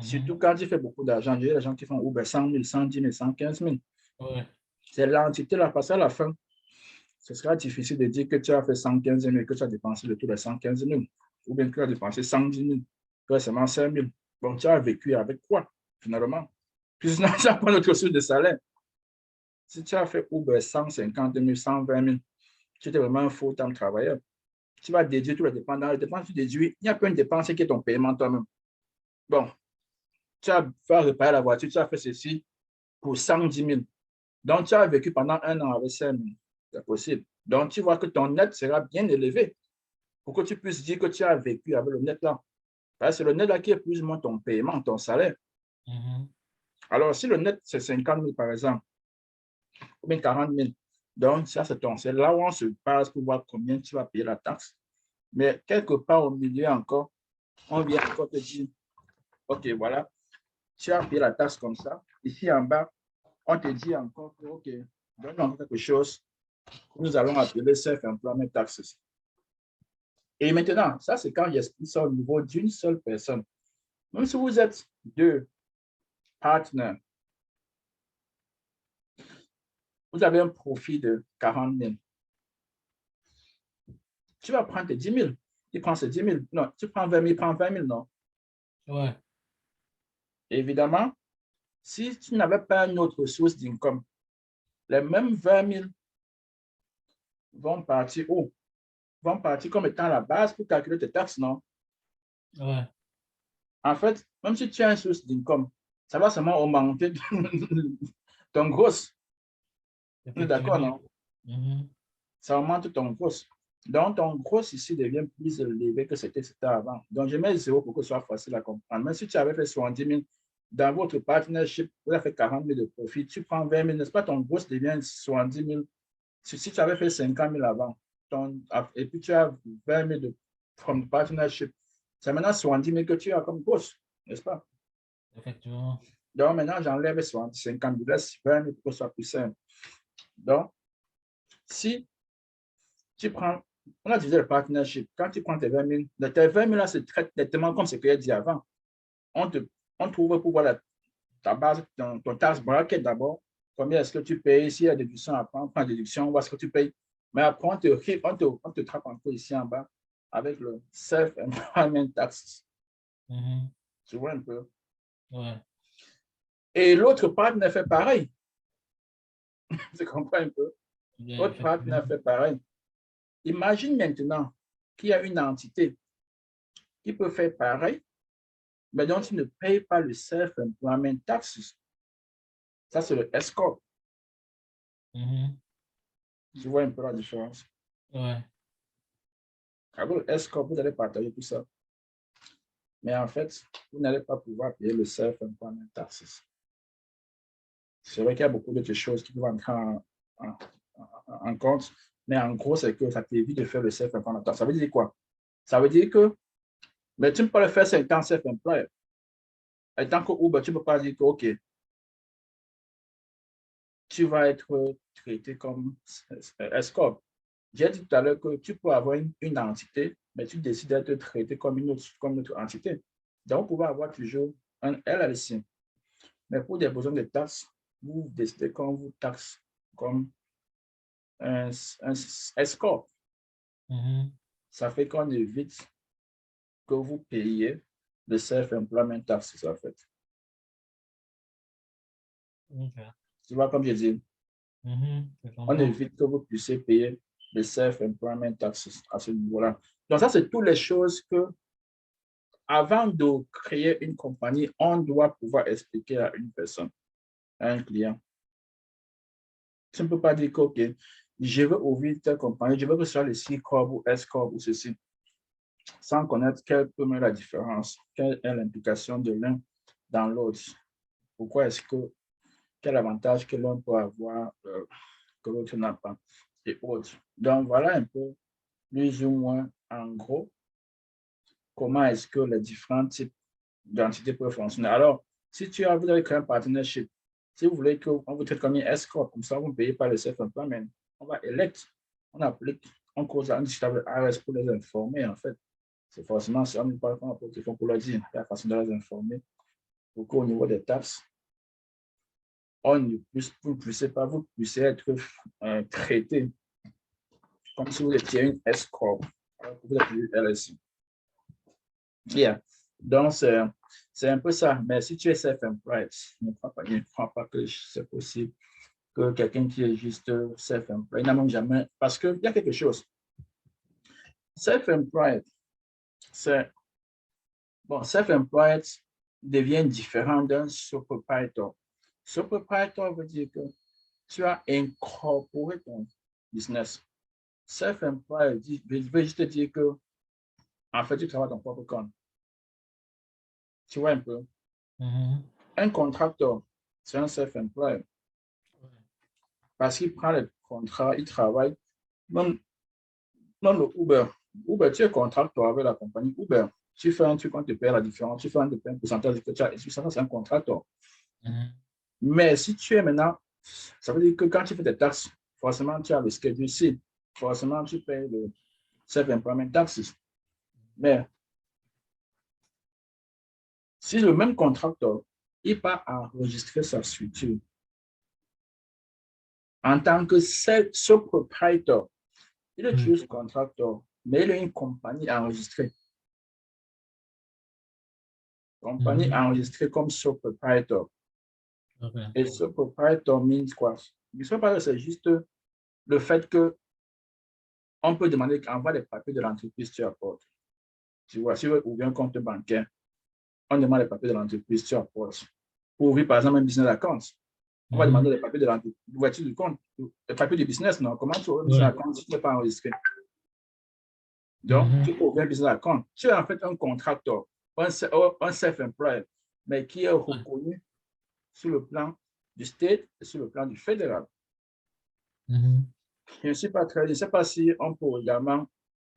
Surtout Mhm. quand tu fais beaucoup d'argent, il y a des gens qui font Uber 100 000, 110 000, 115 000. Ouais. C'est l'entité-là, parce qu'à la fin, ce sera difficile de dire que tu as fait 115 000 et que tu as dépensé le tout de 115 000. Ou bien que tu as dépensé 110 000, que seulement 5 000. Bon, tu as vécu avec quoi, finalement? Puis sinon, tu n'as pas d'autre source de salaire. Si tu as fait Uber 150 000, 120 000, tu étais vraiment un full-time travailleur. Tu vas déduire tous les dépenses. Dans les dépenses, tu déduis, il n'y a pas une dépense qui est ton paiement toi-même. Bon, tu as fait réparer la voiture, tu as fait ceci pour 110 000. Donc, tu as vécu pendant un an avec 5 000. C'est possible. Donc, tu vois que ton net sera bien élevé pour que tu puisses dire que tu as vécu avec le net là. Parce que c'est le net là qui est plus ou moins ton paiement, ton salaire. Mhm. Alors, si le net, c'est 50 000 par exemple, ou bien 40 000, donc ça, c'est là où on se base pour voir combien tu vas payer la taxe. Mais quelque part au milieu encore, on vient encore te dire, OK, voilà, tu as payé la taxe comme ça. Ici en bas, on te dit encore que, OK, donne-nous quelque chose que nous allons appeler self-employment taxes. Et maintenant, ça, c'est quand j'explique ça au niveau d'une seule personne. Même si vous êtes deux partenaires, vous avez un profit de 40 000. Tu vas prendre tes 10 000. Tu prends ces 10 000. Non, tu prends 20 000, prends 20 000, non. Ouais. Évidemment, si tu n'avais pas une autre source d'income, les mêmes 20 000 vont partir où? Vont partir comme étant la base pour calculer tes taxes, non? Ouais. En fait, même si tu as une source d'income, ça va seulement augmenter ton gros. On est d'accord, Effectivement. non? Mhm. Ça augmente ton gros. Donc, ton gros ici devient plus élevé que c'était avant. Donc, je mets 0 pour que ce soit facile à comprendre. Mais si tu avais fait 70 000 dans votre partnership, vous avez fait 40 000 de profit, tu prends 20 000, n'est-ce pas? Ton gros devient 70 000. Si tu avais fait 50 000 avant, et puis tu as 20 000 de from partnership, c'est maintenant 70 000 que tu as comme gros, n'est-ce pas? Effectivement. Donc, maintenant, j'enlève 50 000, laisse 20 000 pour que ce soit plus simple. Donc, si tu prends, on a divisé le partnership, quand tu prends tes 20 000, tes 20 000 là, c'est très nettement comme ce que j'ai dit avant. On, te, on trouve pour voir ta base, ton tax bracket d'abord. Combien est-ce que tu payes? S'il y a déduction à prendre, prends la déduction, on voit ce que tu payes. Mais après, on te trappe encore ici en bas avec le self-employment tax. Mhm. Tu vois un peu? Ouais. Et l'autre partenaire fait pareil. Tu comprends un peu? Bien, L'autre effectivement. partenaire fait pareil. Imagine maintenant qu'il y a une entité qui peut faire pareil, mais dont tu ne payes pas le self-employment taxes. Ça, c'est le S-Corp. Mhm. Tu vois un peu la différence. Ouais. Avec le S-Corp, vous allez partager tout ça. Mais en fait, vous n'allez pas pouvoir payer le self-employment taxes. C'est vrai qu'il y a beaucoup d'autres choses qui peuvent entrer en, en compte, mais en gros, c'est que ça t'évite de faire le self-employment taxes. Ça veut dire quoi? Ça veut dire que mais tu ne peux pas le faire en étant self-employed. En tant que Uber, tu ne peux pas dire que, OK, tu vas être traité comme S-Corp. J'ai dit tout à l'heure que tu peux avoir une entité, mais tu décides d'être traité comme une autre entité. Donc, vous pouvez avoir toujours un LLC. Mais pour des besoins de taxes, vous décidez qu'on vous taxe comme un S-Corp. Mhm. Ça fait qu'on évite que vous payiez le self-employment taxes, en fait. Ok. Tu vois, comme je dis, Mhm. Je on comprends. évite que vous puissiez payer le self-employment taxes à ce niveau-là. Donc, ça, c'est toutes les choses que, avant de créer une compagnie, on doit pouvoir expliquer à une personne, à un client. Tu ne peux pas dire que, OK, je veux ouvrir telle compagnie, je veux que ce soit le C-Corp ou S-Corp ou ceci, sans connaître quelle peut être la différence, quelle est l'implication de l'un dans l'autre. Pourquoi est-ce que, quel avantage que l'un peut avoir que l'autre n'a pas et autres. Donc, voilà un peu, plus ou moins, en gros, comment est-ce que les différents types d'entités peuvent fonctionner. Alors, si vous avez créé un partnership, si vous voulez qu'on vous traite comme une escroc, comme ça, vous ne payez pas le self-employment, on va élect, on applique, on cause un discutable ARS pour les informer, en fait. C'est forcément ça, on ne parle pas pour téléphone pour leur dire la façon de les informer. Pour qu'au niveau des taxes, on ne puisse, vous ne puissiez être traité comme si vous étiez une escroc, alors que vous êtes une LSI. Yeah. Donc, c'est un peu ça. Mais si tu es self-employed, je ne crois pas que c'est possible que quelqu'un qui est juste self-employed n'a même jamais. Parce qu'il y a quelque chose. Self-employed, c'est. Bon, self-employed devient différent d'un sole proprietor. Sole proprietor veut dire que tu as incorporé ton business. Self-employed veut juste dire que, en fait, tu travailles ton propre compte. Tu vois un peu? Mhm. Un contracteur, c'est un self-employed parce qu'il prend le contrat, il travaille. Même, même le Uber, Uber, tu es contracteur avec la compagnie Uber. Tu fais un truc, on te paye la différence, tu fais un pourcentage que tu as, et ça, c'est un contracteur. Mhm. Mais si tu es maintenant, ça veut dire que quand tu fais des taxes, forcément, tu as le schedule C. Forcément, tu payes le self-employment taxes. Mais si le même contracteur, il pas enregistrer sa structure en tant que sole proprietor, il est Mhm. juste contracteur, mais il a une compagnie enregistrée. Compagnie Mhm. enregistrée comme sole proprietor. Ok. Et sole proprietor means quoi? C'est juste le fait que on peut demander qu'envoie les papiers de l'entreprise, tu apportes. Tu vois, si vous ouvrez un compte bancaire, on demande les papiers de l'entreprise, tu apportes. Pour ouvrir, par exemple, un business account, on va demander Mhm. les papiers de l'ouverture du compte, les papiers du business, non? Comment tu ouvres un business Ouais. account si tu n'es pas enregistré? Donc, tu Mhm. peux ouvrir un business account. Tu es en fait un contracteur, un self-employed, mais qui est reconnu sur le plan du state et sur le plan du fédéral. Mhm. Je ne suis pas très, je ne sais pas si on peut également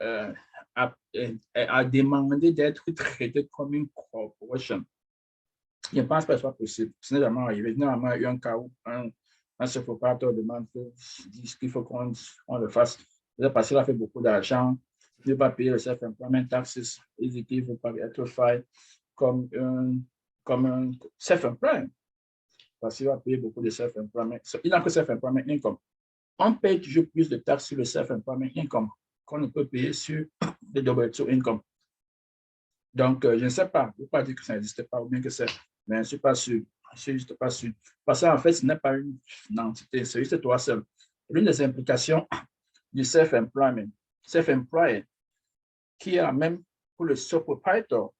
euh, à demander d'être traité comme une corporation. Je ne pense pas que ce soit possible. Ce n'est jamais arrivé. Généralement, il y a eu un cas où un chef opérateur demande qu'il faut qu'on le fasse. Parce qu'il a fait beaucoup d'argent, il ne veut pas payer le self-employment taxes, il dit qu'il ne veut pas être fait comme un self-employed, parce qu'il va payer beaucoup de self-employment. Il n'a que self-employment income. On paye toujours plus de taxes sur le self-employment income qu'on ne peut payer sur le W2 income. Donc, je ne sais pas, je ne veux pas dire que ça n'existe pas ou bien que c'est, mais je ne suis pas sûr. Je ne suis juste pas sûr. Parce qu'en fait, ce n'est pas une entité, c'est juste toi seul. L'une des implications du self-employed, qui est la même pour le sole proprietor,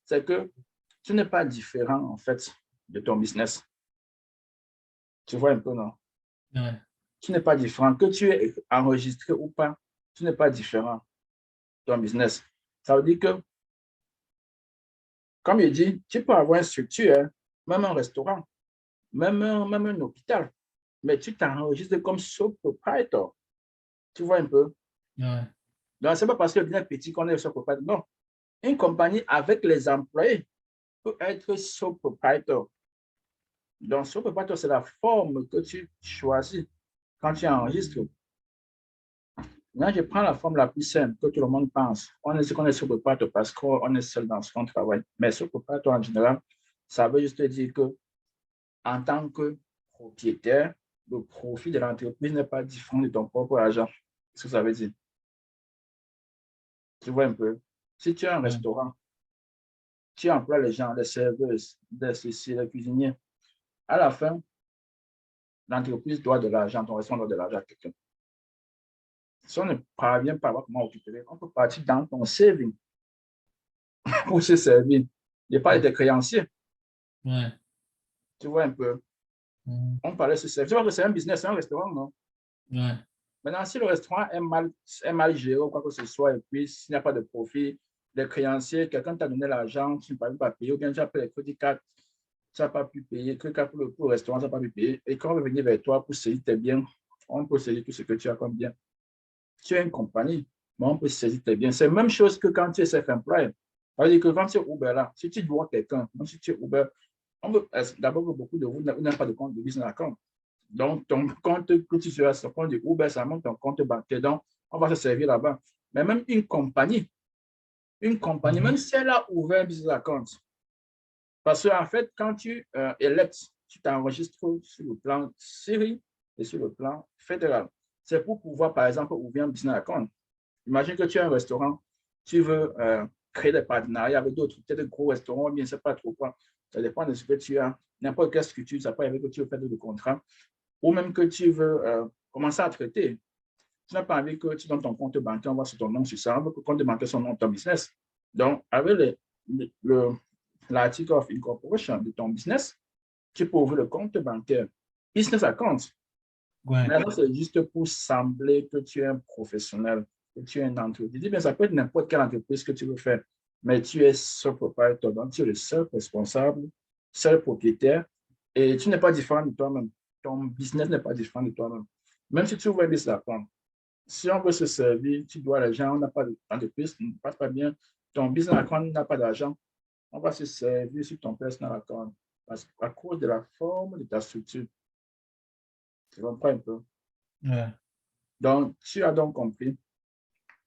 c'est que tu n'es pas différent, en fait, de ton business. Tu vois un peu, non? Ouais. tu n'es pas différent. Que tu es enregistré ou pas, tu n'es pas différent. Ton business. Ça veut dire que, comme il dit, tu peux avoir une structure, hein, même un restaurant, même un hôpital, mais tu t'enregistres comme sole proprietor. Tu vois un peu? Ouais. Donc, ce n'est pas parce que le business est petit qu'on est sole proprietor. Non. Une compagnie avec les employés peut être sole proprietor. Donc, sole proprietor, c'est la forme que tu choisis quand tu enregistres. Là, je prends la forme la plus simple que tout le monde pense. On est ce qu'on est sole proprietor parce qu'on est seul dans ce qu'on travaille. Mais sole proprietor, en général, ça veut juste dire que en tant que propriétaire, le profit de l'entreprise n'est pas différent de ton propre argent. Qu'est-ce que ça veut dire? Tu vois un peu. Si tu as un restaurant, tu emploies les gens, les serveuses, les cuisiniers. À la fin, l'entreprise doit de l'argent, ton restaurant doit de l'argent à quelqu'un. Si on ne parvient pas à voir comment occuper, on peut partir dans ton saving pour se servir. Je parle des créanciers. Ouais. Tu vois un peu. On parlait de se servir. Tu vois que c'est un business, c'est un restaurant, non? Ouais. Maintenant, si le restaurant est mal géré ou quoi que ce soit, et puis s'il n'y a pas de profit, les créanciers, quelqu'un t'a donné l'argent, tu ne peux pas payer, ou bien tu as payé les crédits cartes, tu n'as pas pu payer, pour le restaurant, tu n'as pas pu payer, et quand on va venir vers toi pour saisir tes biens, on peut saisir tout ce que tu as comme bien. Tu es une compagnie, mais on peut saisir tes biens. C'est la même chose que quand tu es self-employed. C'est-à-dire que quand tu es Uber là, si tu dois quelqu'un, même si tu es Uber, d'abord que beaucoup de vous n'avez pas de compte de business account. Donc, ton compte que tu seras sur le compte de Uber, ça monte ton compte bancaire. Donc, on va se servir là-bas. Mais même une compagnie, même si elle a ouvert un business account, parce qu'en fait, quand tu électes, tu t'enregistres sur le plan série et sur le plan fédéral. C'est pour pouvoir, par exemple, ouvrir un business account. Imagine que tu as un restaurant, tu veux créer des partenariats avec d'autres, peut-être gros restaurants, bien, je ne sais pas trop quoi. Ça dépend de ce que tu as. N'importe quelle structure, ça peut être que tu veux faire des contrats. Ou même que tu veux commencer à traiter. Tu n'as pas envie que tu donnes ton compte bancaire, on va sur ton nom sur ça, on veut que le compte bancaire soit nom de ton business. Donc, avec l'article of incorporation de ton business, tu peux ouvrir le compte bancaire. Business account. Ouais. Mais ça, c'est juste pour sembler que tu es un professionnel, que tu es une entreprise. Bien, ça peut être n'importe quelle entreprise que tu veux faire, mais tu es seul propriétaire, donc tu es le seul responsable, seul propriétaire, et tu n'es pas différent de toi-même. Ton business n'est pas différent de toi-même. Même si tu ouvres un business account, si on veut se servir, tu dois l'argent, on n'a pas d'entreprise, ça ne passe pas bien, ton business account n'a pas d'argent, on va se servir sur ton personal account à cause de la forme de ta structure. Tu comprends un peu? Ouais. Donc, tu as donc compris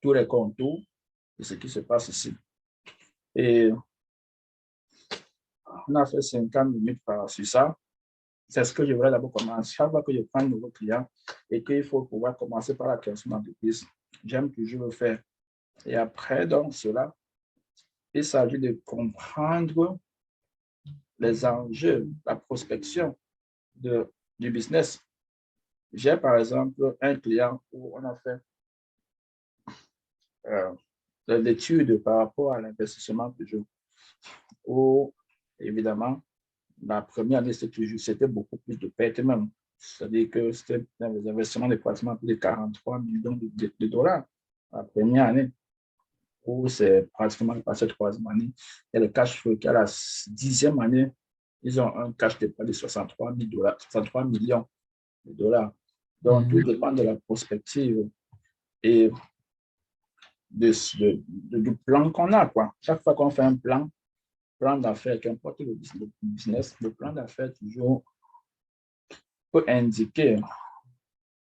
tous les contours de ce qui se passe ici. Et on a fait 50 minutes sur ça. C'est ce que je voulais d'abord commencer. Chaque fois que je prends un nouveau client et qu'il faut pouvoir commencer par la création d'entreprise, j'aime toujours le faire. Et après, donc, cela, il s'agit de comprendre les enjeux, la prospection du business. J'ai par exemple un client où on a fait l'étude par rapport à l'investissement toujours, où évidemment, la première année, c'était beaucoup plus de pertes même. C'est-à-dire que c'était des investissements de pratiquement plus de 43 millions de dollars la première année, où c'est pratiquement passé la troisième année. Et le cash flow qui a la 10e année, ils ont un cash de près de 63 000 dollars, 63 millions de dollars. Donc, tout dépend de la prospective et du plan qu'on a, quoi. Chaque fois qu'on fait un plan d'affaires, qu'importe le business, le plan d'affaires toujours peut indiquer,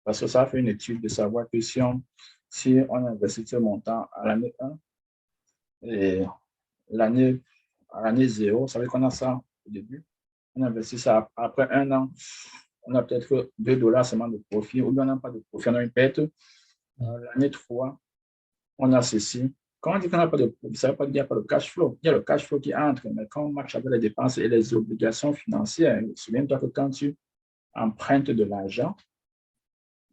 parce que ça fait une étude de savoir que si on investit ce montant à l'année 1 et à l'année 0, ça veut dire qu'on a ça au début, on investit ça après un an, on a peut-être 2 dollars seulement de profit, ou bien on n'a pas de profit, on a une perte. L'année 3, on a ceci. Quand on dit qu'on n'a pas de profit, ça ne veut pas dire qu'il n'y a pas de cash flow. Il y a le cash flow qui entre, mais quand on marche avec les dépenses et les obligations financières, souviens-toi que quand tu empruntes de l'argent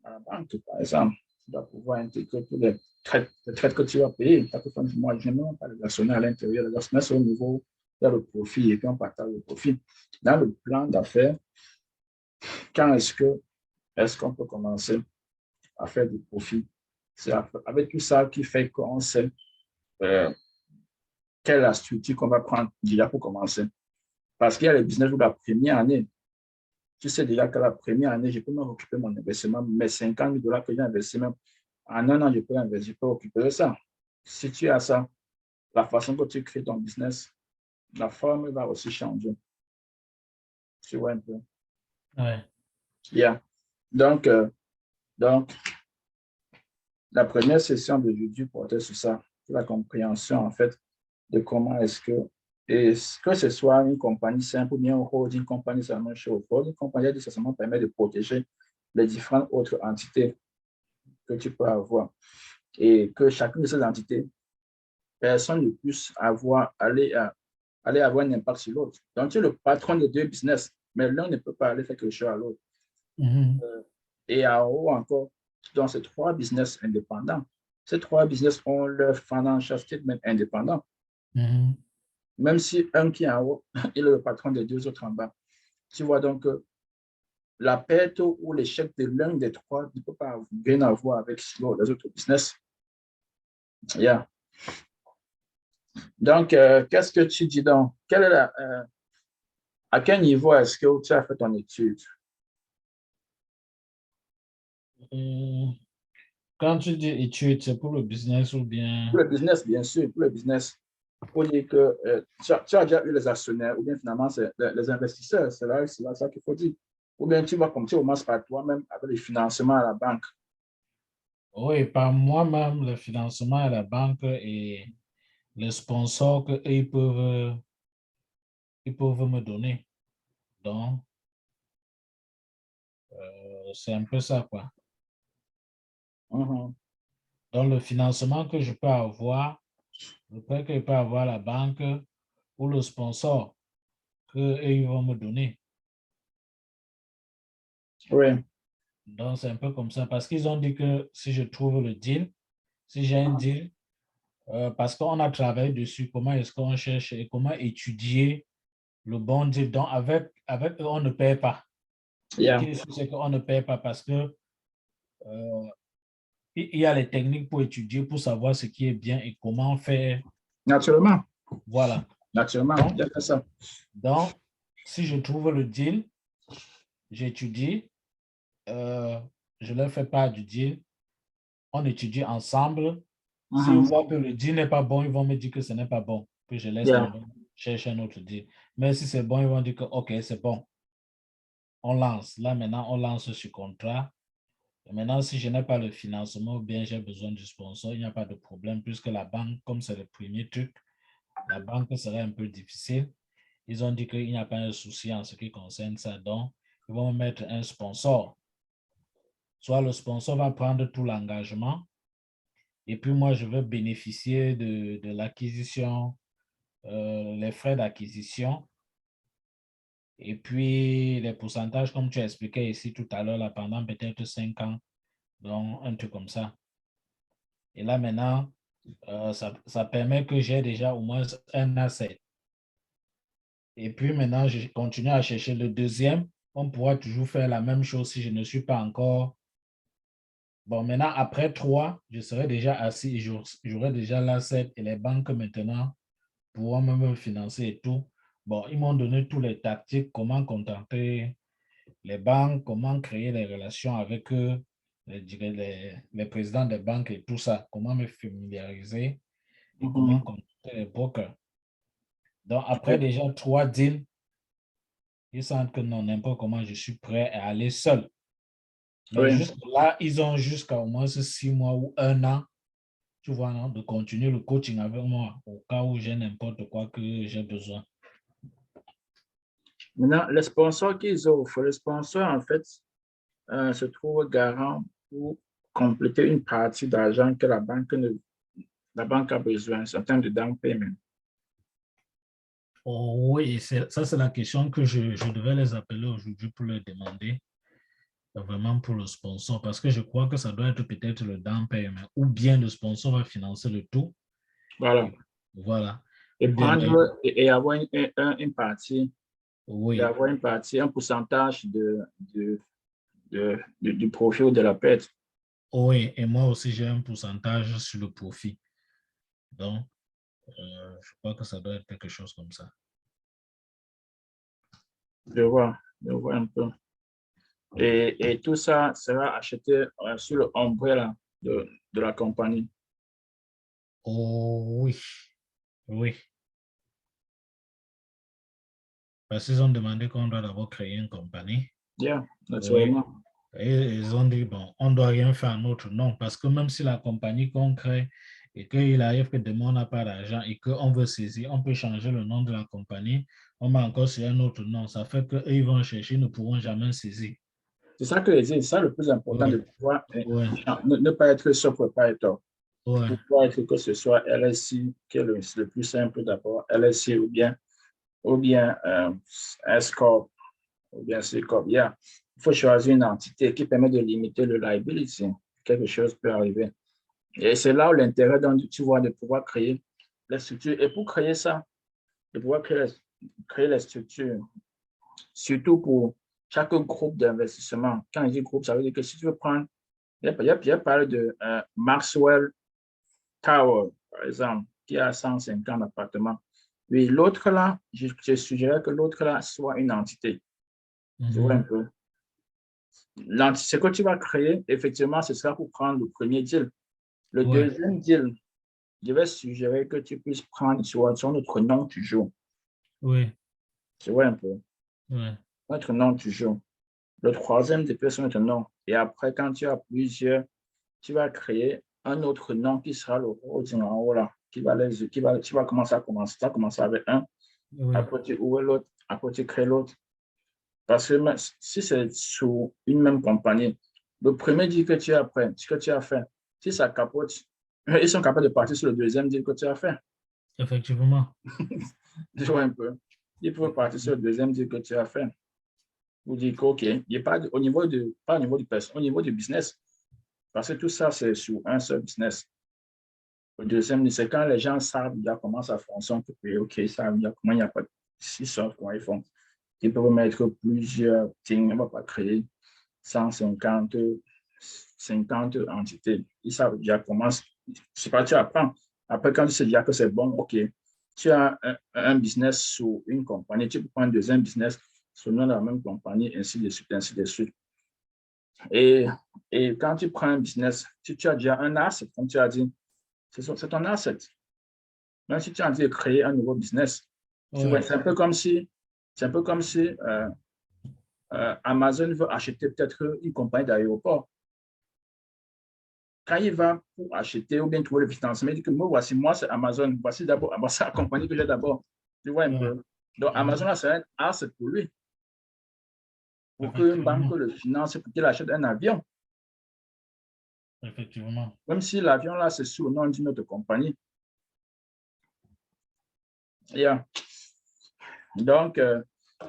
à la banque, par exemple, tu dois pouvoir intégrer tous les traites que tu vas payer. Moi, je n'ai même pas les actionnaires à l'intérieur. Les actionnaires, c'est au niveau de le profit et puis on partage le profit. Dans le plan d'affaires, quand est-ce que est-ce qu'on peut commencer à faire du profit? C'est avec tout ça qui fait qu'on sait quelle est la structure qu'on va prendre déjà pour commencer. Parce qu'il y a les business où la première année, tu sais déjà que la première année, je peux me occuper de mon investissement, mes 50 000 dollars que j'ai investi même, en un an, je peux investir, je peux occuper de ça. Si tu as ça, la façon que tu crées ton business, la forme va aussi changer. Tu vois un peu. Ouais. Yeah. Donc, donc, la première session d'aujourd'hui portait sur ça, sur la compréhension, en fait, de comment est-ce que ce soit une compagnie simple ou bien une holding compagnie, c'est la même chose. Holding compagnie, ça seulement permet de protéger les différentes autres entités que tu peux avoir et que chacune de ces entités, personne ne puisse aller avoir un impact sur l'autre. Donc, tu es le patron de deux business, mais l'un ne peut pas aller faire quelque chose à l'autre. Et en haut encore, donc ces trois business indépendants. Ces trois business ont leur financial statement indépendant. Même si un qui est en haut, il est le patron des deux autres en bas. Tu vois donc la perte ou l'échec de l'un des trois ne peut pas rien avoir avec les autres business. Yeah. Donc, qu'est-ce que tu dis donc? À quel niveau est-ce que tu as fait ton étude? Quand tu dis études, c'est pour le business ou bien... Pour le business, bien sûr, pour le business. Pour dire que tu as déjà eu les actionnaires ou bien finalement, c'est les investisseurs. C'est là ça qu'il faut dire. Ou bien tu vas comme tu commences par toi-même avec les financements à la banque. Oui, par moi-même, le financement à la banque et les sponsors qu'ils peuvent me donner. Donc, c'est un peu ça, quoi. Mhm. Donc, le financement que je peux avoir, le prêt que je peux avoir à la banque ou le sponsor qu'ils vont me donner. Oui. Donc, c'est un peu comme ça parce qu'ils ont dit que si je trouve le deal, si j'ai un deal, parce qu'on a travaillé dessus, comment est-ce qu'on cherche et comment étudier le bon deal. Donc, avec eux, on ne paie pas. Ce Yeah. qui est sûr, c'est qu'on ne paie pas parce que il y a les techniques pour étudier, pour savoir ce qui est bien et comment faire. Naturellement. Voilà. Naturellement. Donc, Il y a ça. donc, si je trouve le deal, j'étudie, euh, je leur fais part du deal, on étudie ensemble. S'ils Mhm. voient que le deal n'est pas bon, ils vont me dire que ce n'est pas bon, que je laisse Yeah. tomber, chercher un autre deal. Mais si c'est bon, ils vont dire que OK, c'est bon. On lance. Là, maintenant, on lance ce contrat. Et maintenant, si je n'ai pas le financement ou bien j'ai besoin du sponsor, il n'y a pas de problème puisque la banque, comme c'est le premier truc, la banque serait un peu difficile. Ils ont dit qu'il n'y a pas de souci en ce qui concerne ça. Donc, ils vont mettre un sponsor. Soit le sponsor va prendre tout l'engagement et puis moi, je vais bénéficier de l'acquisition, les frais d'acquisition et puis les pourcentages, comme tu as expliqué ici tout à l'heure, là, pendant peut-être 5 ans, donc un truc comme ça. Et là, maintenant, ça permet que j'ai déjà au moins un asset. Et puis maintenant, je continue à chercher le deuxième. On pourra toujours faire la même chose si je ne suis pas encore. Bon, maintenant, après 3, je serai déjà assis et j'aurai déjà l'asset et les banques maintenant pourront me financer et tout. Bon, ils m'ont donné tous les tactiques, comment contacter les banques, comment créer les relations avec eux, les présidents des banques et tout ça, comment me familiariser et comment Mhm. contacter les brokers. Donc, après Oui. déjà 3 deals, ils sentent que non, n'importe comment, je suis prêt à aller seul. Mais Oui. jusque-là, ils ont jusqu'à au moins 6 mois ou un an, tu vois, non, de continuer le coaching avec moi au cas où j'ai n'importe quoi que j'ai besoin. Maintenant, les sponsors qu'ils offrent, les sponsors, en fait, se trouvent garants pour compléter une partie d'argent que la banque a besoin, en termes de down payment. Oh, oui, ça, c'est la question que je devais les appeler aujourd'hui pour leur demander, vraiment pour le sponsor, parce que je crois que ça doit être peut-être le down payment, ou bien le sponsor va financer le tout. Voilà. Et voilà. Et Ou bien, prendre et avoir une partie, oui, un pourcentage du profit ou de la perte. Oui, et moi aussi, j'ai un pourcentage sur le profit. Donc, je crois que ça doit être quelque chose comme ça. Je vois un peu. Et tout ça sera acheté sur le umbrella de la compagnie. Oh oui, oui. Parce qu'ils ont demandé qu'on doit d'abord créer une compagnie. Yeah, Oui. naturellement. Et ils ont dit, bon, on ne doit rien faire à notre nom parce que même si la compagnie qu'on crée et qu'il arrive que demain on n'a pas d'argent et qu'on veut saisir, on peut changer le nom de la compagnie, on met encore sur un autre nom. Ça fait qu'eux, ils vont chercher, ils ne pourront jamais saisir. C'est ça que je dis, c'est ça le plus important Oui, de pouvoir oui, ne pas être seul propriétaire. oui, Pouvoir être que ce soit LSI, qui est le plus simple d'abord, LSI ou bien S-Corp ou bien C-Corp. Yeah. Il faut choisir une entité qui permet de limiter le liability. Quelque chose peut arriver. Et c'est là où l'intérêt, tu vois, de pouvoir créer les structures. Et pour créer ça, de pouvoir créer les structures, surtout pour chaque groupe d'investissement. Quand je dis groupe, ça veut dire que si tu veux prendre, il y a parlé de Maxwell Tower, par exemple, qui a 150 appartements. Oui, l'autre là, je suggérais que l'autre là soit une entité. Tu vois un mhm, peu. Ce que tu vas créer, effectivement, ce sera pour prendre le premier deal. Le ouais, deuxième deal, je vais suggérer que tu puisses prendre sur notre nom toujours. oui, Tu vois un peu. ouais, Notre nom toujours. Le troisième des personnes est un nom. Et après, quand tu as plusieurs, tu vas créer un autre nom qui sera le holding en haut là, tu vas commencer à commencer. Tu vas commencer avec un, oui, après tu ouvres l'autre, après tu crées l'autre. Parce que si c'est sous une même compagnie, le premier deal que tu as fait, ce que tu as fait, si ça capote, ils sont capables de partir sur le deuxième deal que tu as fait. effectivement. Je vois un peu. Ils peuvent partir sur le deuxième deal que tu as fait. Vous dites OK, il n'y a pas au niveau pas au niveau du personne, au niveau du business. Parce que tout ça, c'est sur un seul business. Le deuxième, c'est quand les gens savent déjà comment ça fonctionne, OK, ils savent déjà comment il n'y a pas de ils savent comment ils font. Ils peuvent mettre plusieurs things, on ne va pas créer 150, 50 entités. Ils savent déjà comment, c'est pas tu apprends. Après, quand tu sais déjà que c'est bon, OK, tu as un business sur une compagnie, tu peux prendre un deuxième business sur le nom de la même compagnie, ainsi de suite, ainsi de suite. Et, et quand tu prends un business, si tu as déjà un asset, comme tu as dit, c'est ton asset. Même si tu as envie de créer un nouveau business, tu vois, Ouais, c'est un peu comme si Amazon veut acheter peut-être une compagnie d'aéroport. Quand il va pour acheter ou bien trouver le financement, il dit que moi, c'est Amazon. Voici d'abord, c'est la compagnie que j'ai d'abord. Tu vois un ouais, peu. Donc, Amazon, mhm, là, c'est un asset pour lui. Pour qu'une banque effectivement, le finance, pour qu'il achète un avion. effectivement. Même si l'avion, là, c'est sous le nom d'une autre compagnie. Yeah. Donc,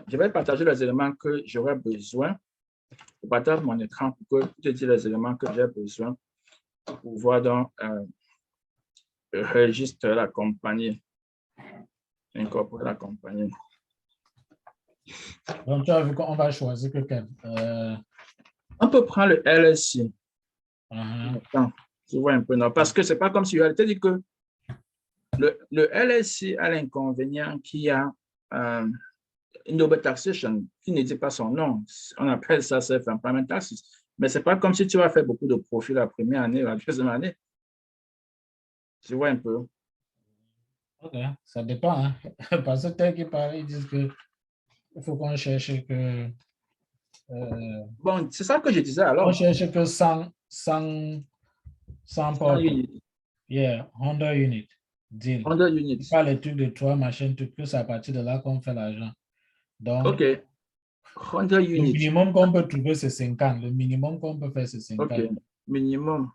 je vais partager les éléments que j'aurais besoin. Je partage mon écran pour te dire les éléments que j'ai besoin pour voir dans le registre de la compagnie, incorporer la compagnie. Donc, tu as vu qu'on va choisir que quel? On peut prendre le LSI. Uh-huh. Attends, tu vois un peu, non? Parce que c'est pas comme si tu dit que le LSI a l'inconvénient qu'il y a une double taxation qui ne dit pas son nom. On appelle ça self-employment taxes. Mais c'est pas comme si tu vas faire beaucoup de profit la première année, la deuxième année. Tu vois un peu. Ok, ça dépend, hein. Parce que tel qu'il paraît, ils disent que il faut qu'on cherche que Bon, c'est ça que je disais on alors. cherche que 100 100 portes. units, Yeah, 100 units. Deal. 100 C'est units. pas les trucs de trois machines, tout que c'est à partir de là qu'on fait l'argent. Donc, OK. 100 le units. minimum qu'on peut trouver, c'est 50. Le minimum qu'on peut faire, c'est OK. 50. Minimum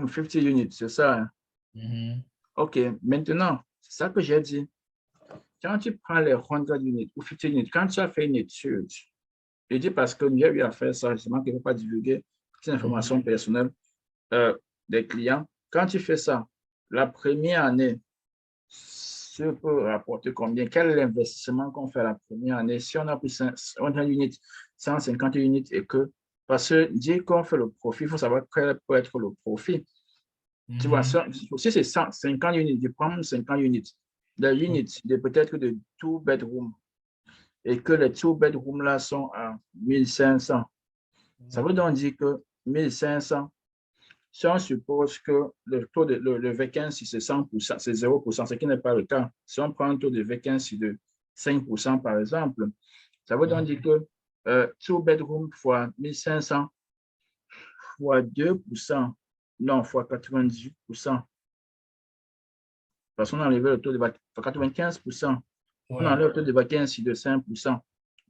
50 units, c'est ça, hein? Mhm. OK. Maintenant, c'est ça que j'ai dit. Quand tu prends les 100 units ou 50 units, quand tu as fait une étude, je dis parce que j'ai eu à faire ça, justement, qu'il ne faut pas divulguer ces informations Mhm. personnelles des clients. Quand tu fais ça, la première année, ça peut rapporter combien? Quel est l'investissement qu'on fait la première année? Si on a pris 100 units, 150 unités et que, parce que dire qu'on fait le profit, il faut savoir quel peut être le profit. Tu vois, si c'est 150 unités, je prends 50 unités. Les unités de peut-être de 2 bedrooms et que les 2 bedrooms là sont à 1500. Ça veut donc dire que 1500, si on suppose que le taux de le vacancy, c'est 100%, c'est 0%, ce qui n'est pas le cas. Si on prend un taux de vacancy de 5%, par exemple, ça veut donc dire que 2 bedrooms fois 1500 fois 2%, non, fois 98%, parce qu'on a enlevé le taux de 95%, on enlève le taux de vacancy de 5%.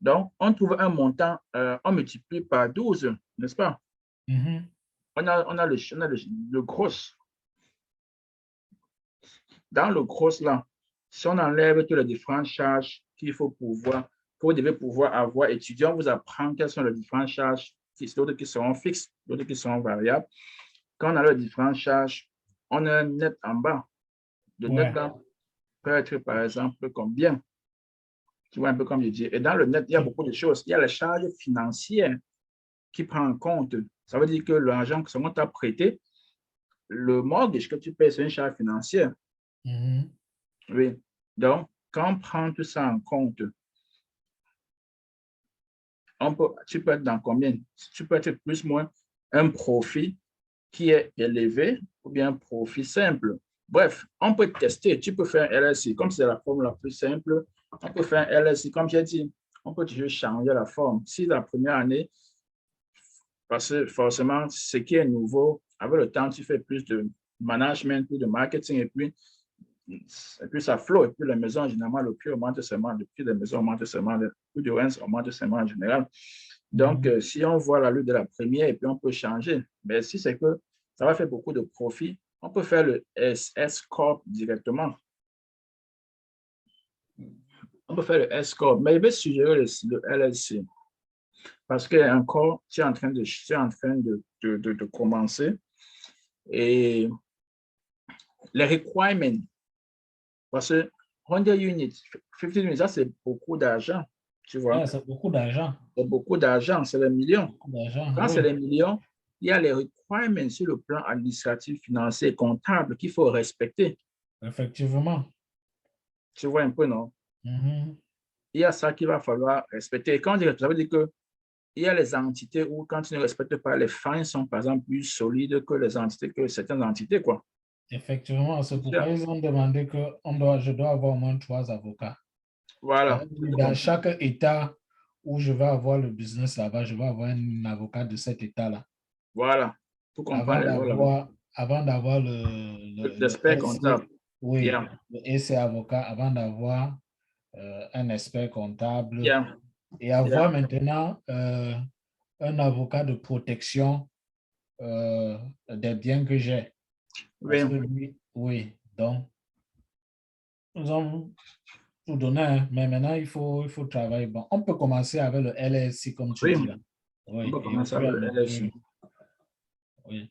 Donc, on trouve un montant, on multiplie par 12, n'est-ce pas? On a le gros. Dans le gros, là, si on enlève toutes les différentes charges qu'il faut pouvoir, que vous devez pouvoir avoir, étudiant vous apprend quelles sont les différentes charges, d'autres qui seront fixes, d'autres qui seront variables. Quand on a les différentes charges, on a un net en bas. Le net là peut être, par exemple, combien? Tu vois, un peu comme je dis. Et dans le net, il y a beaucoup de choses. Il y a les charges financières qui prennent en compte. Ça veut dire que l'argent que on t'a prêté, le mortgage que tu payes, c'est une charge financière. Oui. Donc, quand on prend tout ça en compte, tu peux être dans combien? Tu peux être plus ou moins un profit qui est élevé ou bien un profit simple. Bref, on peut tester. Tu peux faire un LLC. Comme c'est la forme la plus simple, on peut faire un LLC. Comme j'ai dit, on peut toujours changer la forme. Si la première année, parce que forcément, ce qui est nouveau, avec le temps, tu fais plus de management, plus de marketing, et puis ça flotte. Et puis les maisons, généralement, le prix augmente seulement, le prix des maisons augmente seulement, le prix de rente augmente seulement en général. Donc, si on voit la lutte de la première, et puis on peut changer. Mais si c'est que ça va faire beaucoup de profit, on peut faire le S-Corp directement. On peut faire le S-Corp, mais il va suggérer le LLC. Parce que encore, tu es en train de commencer. Et les requirements, parce que 100 units, 50 units, ça c'est beaucoup d'argent, tu vois. C'est beaucoup d'argent. C'est beaucoup d'argent, c'est les millions. Quand c'est les millions, il y a les requirements sur le plan administratif, financier, comptable qu'il faut respecter. Effectivement. Tu vois un peu, non? Il y a ça qu'il va falloir respecter. Et quand on dit, ça veut dire que il y a les entités où, quand tu ne respectes pas, les fines sont, par exemple, plus solides que les entités, que certaines entités, quoi. Effectivement, c'est pourquoi ils ont demandé que je dois avoir au moins 3 avocats. Voilà. Dans chaque État où je vais avoir le business là-bas, je vais avoir un avocat de cet État-là. Voilà. Pour comprendre les lois là-bas. Avant d'avoir L'expert comptable. oui, le SC avocat, avant d'avoir un expert comptable et avoir maintenant un avocat de protection des biens que j'ai. Parce que lui, oui, donc, nous avons tout donné, hein, mais maintenant, il faut travailler. Bon, on peut commencer avec le LLC, comme tu dis là. Oui, on peut commencer avec le LLC. Oui.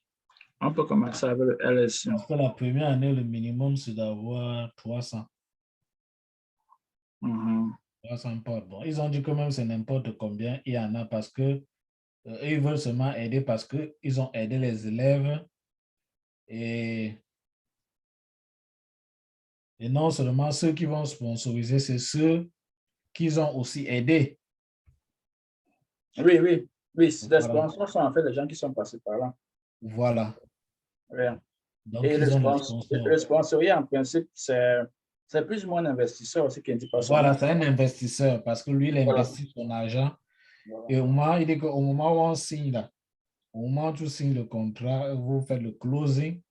On peut commencer avec le LLC. Parce que la première année, le minimum, c'est d'avoir 300. 300 portes. Bon, ils ont dit que même c'est n'importe combien il y en a parce que ils veulent seulement aider parce qu'ils ont aidé les élèves et non seulement ceux qui vont sponsoriser, c'est ceux qu'ils ont aussi aidés. Oui. Les sponsors sont en fait les gens qui sont passés par là. Voilà. Oui. Donc, et le sponsoriat, en principe, c'est plus ou moins un investisseur aussi qui dit pas ça. Voilà, c'est un investisseur parce que lui, il investit son argent. Et au moment, il dit qu'au moment où on signe là, au moment où tu signes le contrat, vous faites le closing,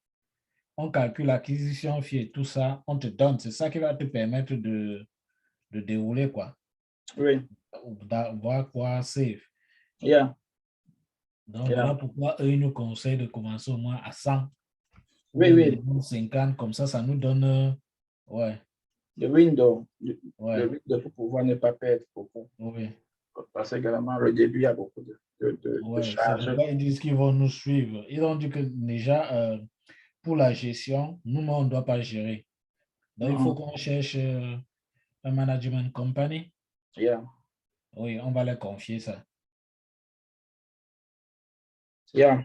on calcule l'acquisition fee et tout ça, on te donne. C'est ça qui va te permettre de dérouler, quoi. Oui. Voir quoi save. Donc, voilà pourquoi eux, ils nous conseillent de commencer au moins à 100. Oui. 50, comme ça nous donne, le window pour pouvoir ne pas perdre beaucoup. Oui. Parce qu'également, le début, il y a beaucoup de charges. C'est pourquoi ils disent qu'ils vont nous suivre. Ils ont dit que déjà, pour la gestion, nous, on ne doit pas gérer. Donc, il faut qu'on cherche un management company. Oui, on va leur confier ça. Yeah.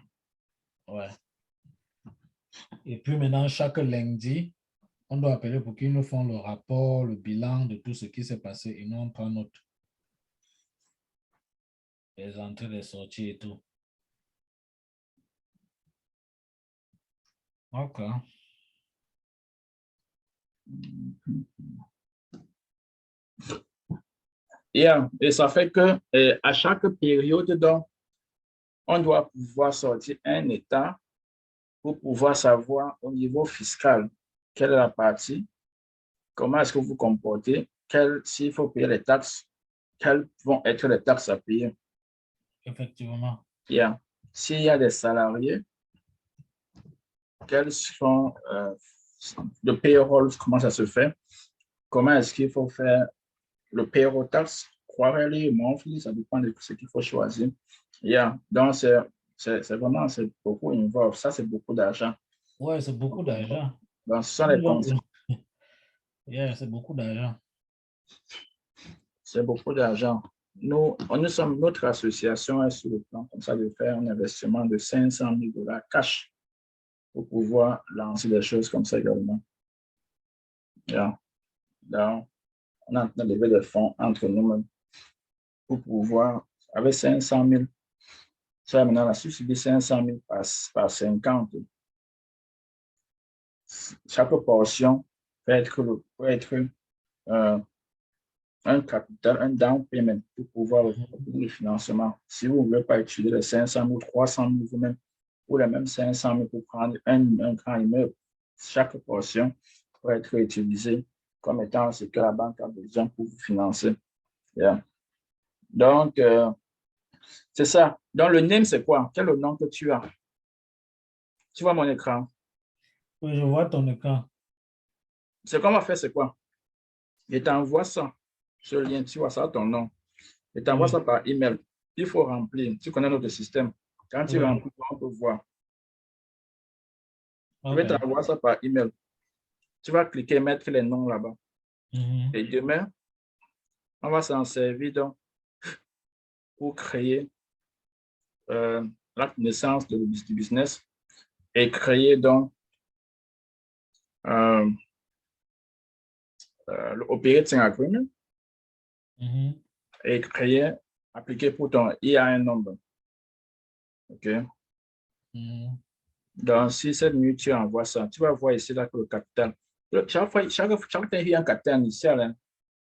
Ouais. Et puis maintenant, chaque lundi, on doit appeler pour qu'ils nous font le rapport, le bilan de tout ce qui s'est passé et nous, on prend note. Les entrées, les sorties et tout. OK. Yeah. Et ça fait que à chaque période, donc, on doit pouvoir sortir un état pour pouvoir savoir au niveau fiscal quelle est la partie, comment est-ce que vous vous comportez, s'il faut payer les taxes, quelles vont être les taxes à payer. Effectivement. Yeah. S'il y a des salariés, quels sont le payroll, comment ça se fait, comment est-ce qu'il faut faire le payroll tax, quarterly, monthly, ça dépend de ce qu'il faut choisir. Yeah. Donc, c'est vraiment beaucoup involved. Ça, c'est beaucoup d'argent. Ouais, c'est beaucoup d'argent. Donc, ce sont les conseils. Yeah, c'est beaucoup d'argent. C'est beaucoup d'argent. Nous sommes, notre association est sur le plan comme ça de faire un investissement de 500 000 dollars cash pour pouvoir lancer des choses comme ça également. Yeah. Donc, on est en train de lever des fonds entre nous-mêmes pour pouvoir, avec 500 000, ça maintenant, la subsidier 500 000 par 50. Chaque portion peut être un capital, un down payment pour pouvoir obtenir le financement. Si vous ne voulez pas utiliser les 500 000 ou 300 000 vous-même, ou les mêmes 500 000 pour prendre un grand immeuble, chaque portion peut être utilisée comme étant ce que la banque a besoin pour vous financer. Yeah. Donc, c'est ça. Donc, le name, c'est quoi? Quel est le nom que tu as? Tu vois mon écran? Oui, je vois ton écran. Ce qu'on va faire, c'est quoi? Je t'envoie ça, ce lien, tu vois ça, ton nom. Je t'envoie ça par email. Il faut remplir. Tu connais notre système. Quand tu remplis, on peut voir. Je vais t'envoyer ça par email. Tu vas cliquer, mettre les noms là-bas. Et demain, on va s'en servir donc pour créer la naissance du business et créer donc le operating agreement et créer, appliquer pour ton EIN number. OK? Donc, si cette nuit, tu envoies ça, tu vas voir ici là que le capital. Chaque fois qu'il y a un capital initial, hein,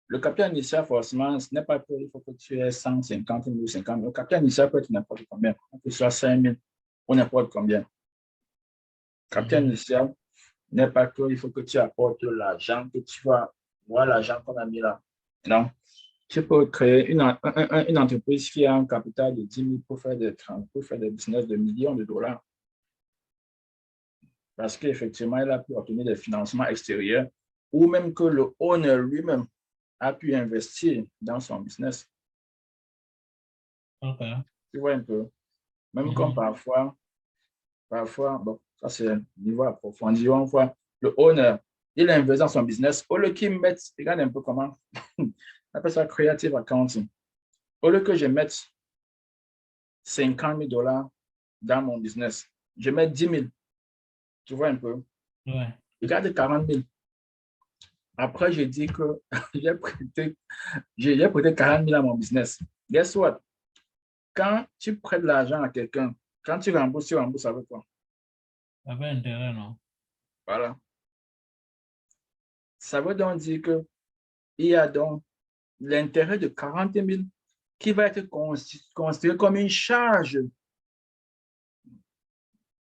le capital initial, forcément, ce n'est pas que il faut que tu aies 150 000 ou 50 000. Le capital initial peut être n'importe combien, que ce soit 5 000 ou n'importe combien. Le capital initial n'est pas que il faut que tu apportes l'argent, que tu vas voir l'argent qu'on a mis là. Non. Tu peux créer une entreprise qui a un capital de 10 000 pour faire des business de millions de dollars. Parce qu'effectivement, il a pu obtenir des financements extérieurs ou même que le owner lui-même a pu investir dans son business. Okay. Tu vois un peu. Même comme parfois, bon, ça c'est un niveau approfondi, on voit le owner, il investit dans son business. Au lieu qu'il mette, regarde un peu comment, on appelle ça creative accounting. Au lieu que je mette 50 000 dollars dans mon business, je mets 10 000. Tu vois un peu. Ouais. Je garde 40 000. Après, je dis que j'ai prêté 40 000 à mon business. Guess what? Quand tu prêtes l'argent à quelqu'un, quand tu rembourses avec quoi? Avec intérêt, non? Voilà. Ça veut donc dire qu'il y a donc l'intérêt de 40 000 qui va être considéré comme une charge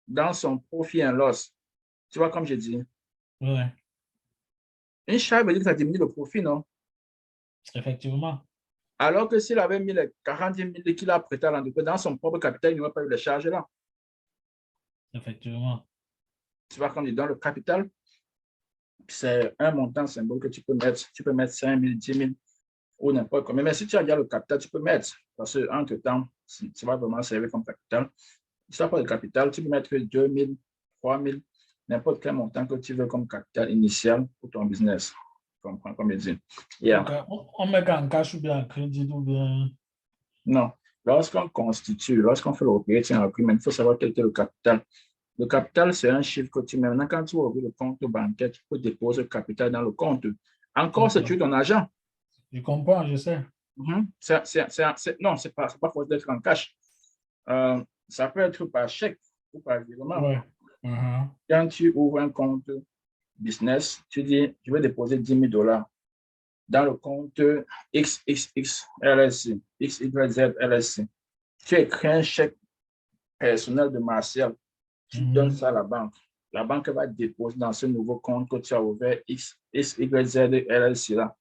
dans son profit and loss. Tu vois, comme je dis. Ouais. Une charge veut dire que ça diminue le profit, non? Effectivement. Alors que s'il avait mis les 40 000 qu'il a prêté à l'entreprise dans son propre capital, il n'aurait pas eu les charges là. Effectivement. Tu vois, quand il donne le capital, c'est un montant symbole que tu peux mettre. Tu peux mettre 5 000, 10 000 ou n'importe combien. Mais si tu as déjà le capital, tu peux mettre. Parce qu'entre-temps, tu vas vraiment servir comme capital. Si tu n'as pas de capital, tu peux mettre 2 000, 3 000, n'importe quel montant que tu veux comme capital initial pour ton business. Tu comprends comme je dis. Yeah. Okay. On met en cash ou bien en crédit ou bien. Non. lorsqu'on fait l'operating agreement, il faut savoir quel est le capital. Le capital, c'est un chiffre que tu mets. Maintenant, quand tu ouvres le compte bancaire, tu peux déposer le capital dans le compte. Encore, c'est tu ton argent. Je comprends, je sais. Non, c'est pas forcément d'être en cash. Ça peut être par chèque ou par virement. Ouais. Quand tu ouvres un compte business, tu dis, je vais déposer $10,000 dans le compte XXX LSC, XYZ LSC. Tu écris un chèque personnel de Martial, tu donnes ça à la banque. La banque va déposer dans ce nouveau compte que tu as ouvert XYZ LLC là.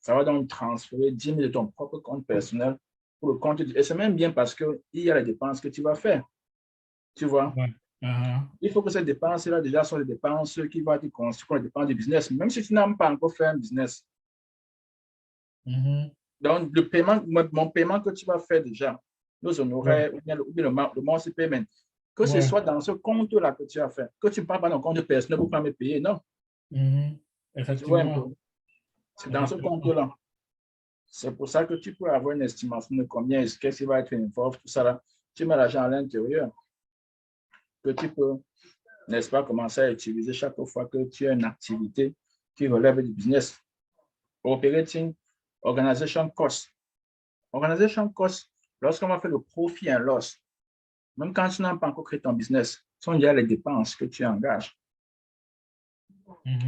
Ça va donc transférer 10 000 de ton propre compte personnel pour le compte. Et c'est même bien parce qu'il y a les dépenses que tu vas faire. Tu vois? Ouais. Il faut que ces dépenses-là, déjà, soient les dépenses qui vont être constituées comme les dépenses du business, même si tu n'as pas encore fait un business. Donc, mon paiement que tu vas faire déjà, nos honoraires, ou bien le monthly payment, que ce soit dans ce compte-là que tu as fait, que tu ne parles pas dans compte personnel pour pas me payer, non. Tu vois un peu? Effectivement. C'est dans ce compte-là. C'est pour ça que tu peux avoir une estimation de combien est-ce qu'il va être involved, tout ça là. Tu mets l'argent à l'intérieur que tu peux, n'est-ce pas, commencer à utiliser chaque fois que tu as une activité qui relève du business. Operating Organization Cost. Organization Cost, lorsqu'on va faire le profit and loss, même quand tu n'as pas encore créé ton business, ce sont déjà les dépenses que tu engages.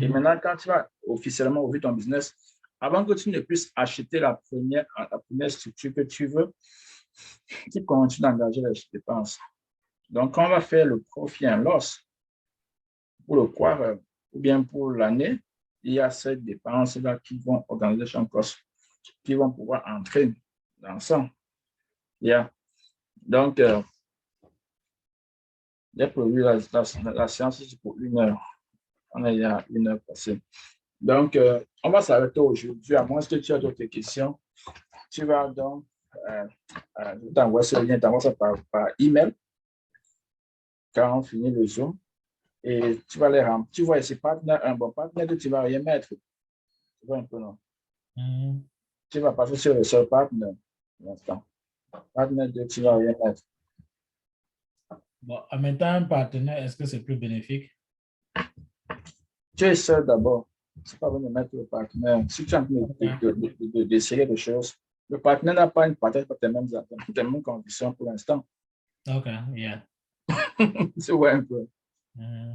Et maintenant, quand tu vas officiellement ouvrir ton business, avant que tu ne puisses acheter la première structure que tu veux, tu continues d'engager les dépenses. Donc, quand on va faire le profit and loss, pour le quarter ou bien pour l'année, il y a ces dépenses-là qui vont organisation cost, qui vont pouvoir entrer dans ça. Yeah. Donc, j'ai prévu la séance pour 1 heure. On est à 1 heure passée. Donc, on va s'arrêter aujourd'hui. À moins que tu aies d'autres questions, tu vas donc t'envoyer ce lien, t'envoies ça par email quand on finit le Zoom. Et tu vas les remplir. Tu vois ici, partenaire, un bon partenaire, tu vas rien mettre. Tu vois un peu, non? Tu vas passer sur le seul partenaire. Partenaire 2, tu vas rien mettre. Bon, en mettant un partenaire, est-ce que c'est plus bénéfique? Tu es seul d'abord. C'est pas besoin de mettre le partenaire. Si tu es en train d'essayer des choses, le partenaire n'a pas une partage pour tes mêmes attentes, tes mêmes conditions pour l'instant. OK, yeah. C'est ouais un peu.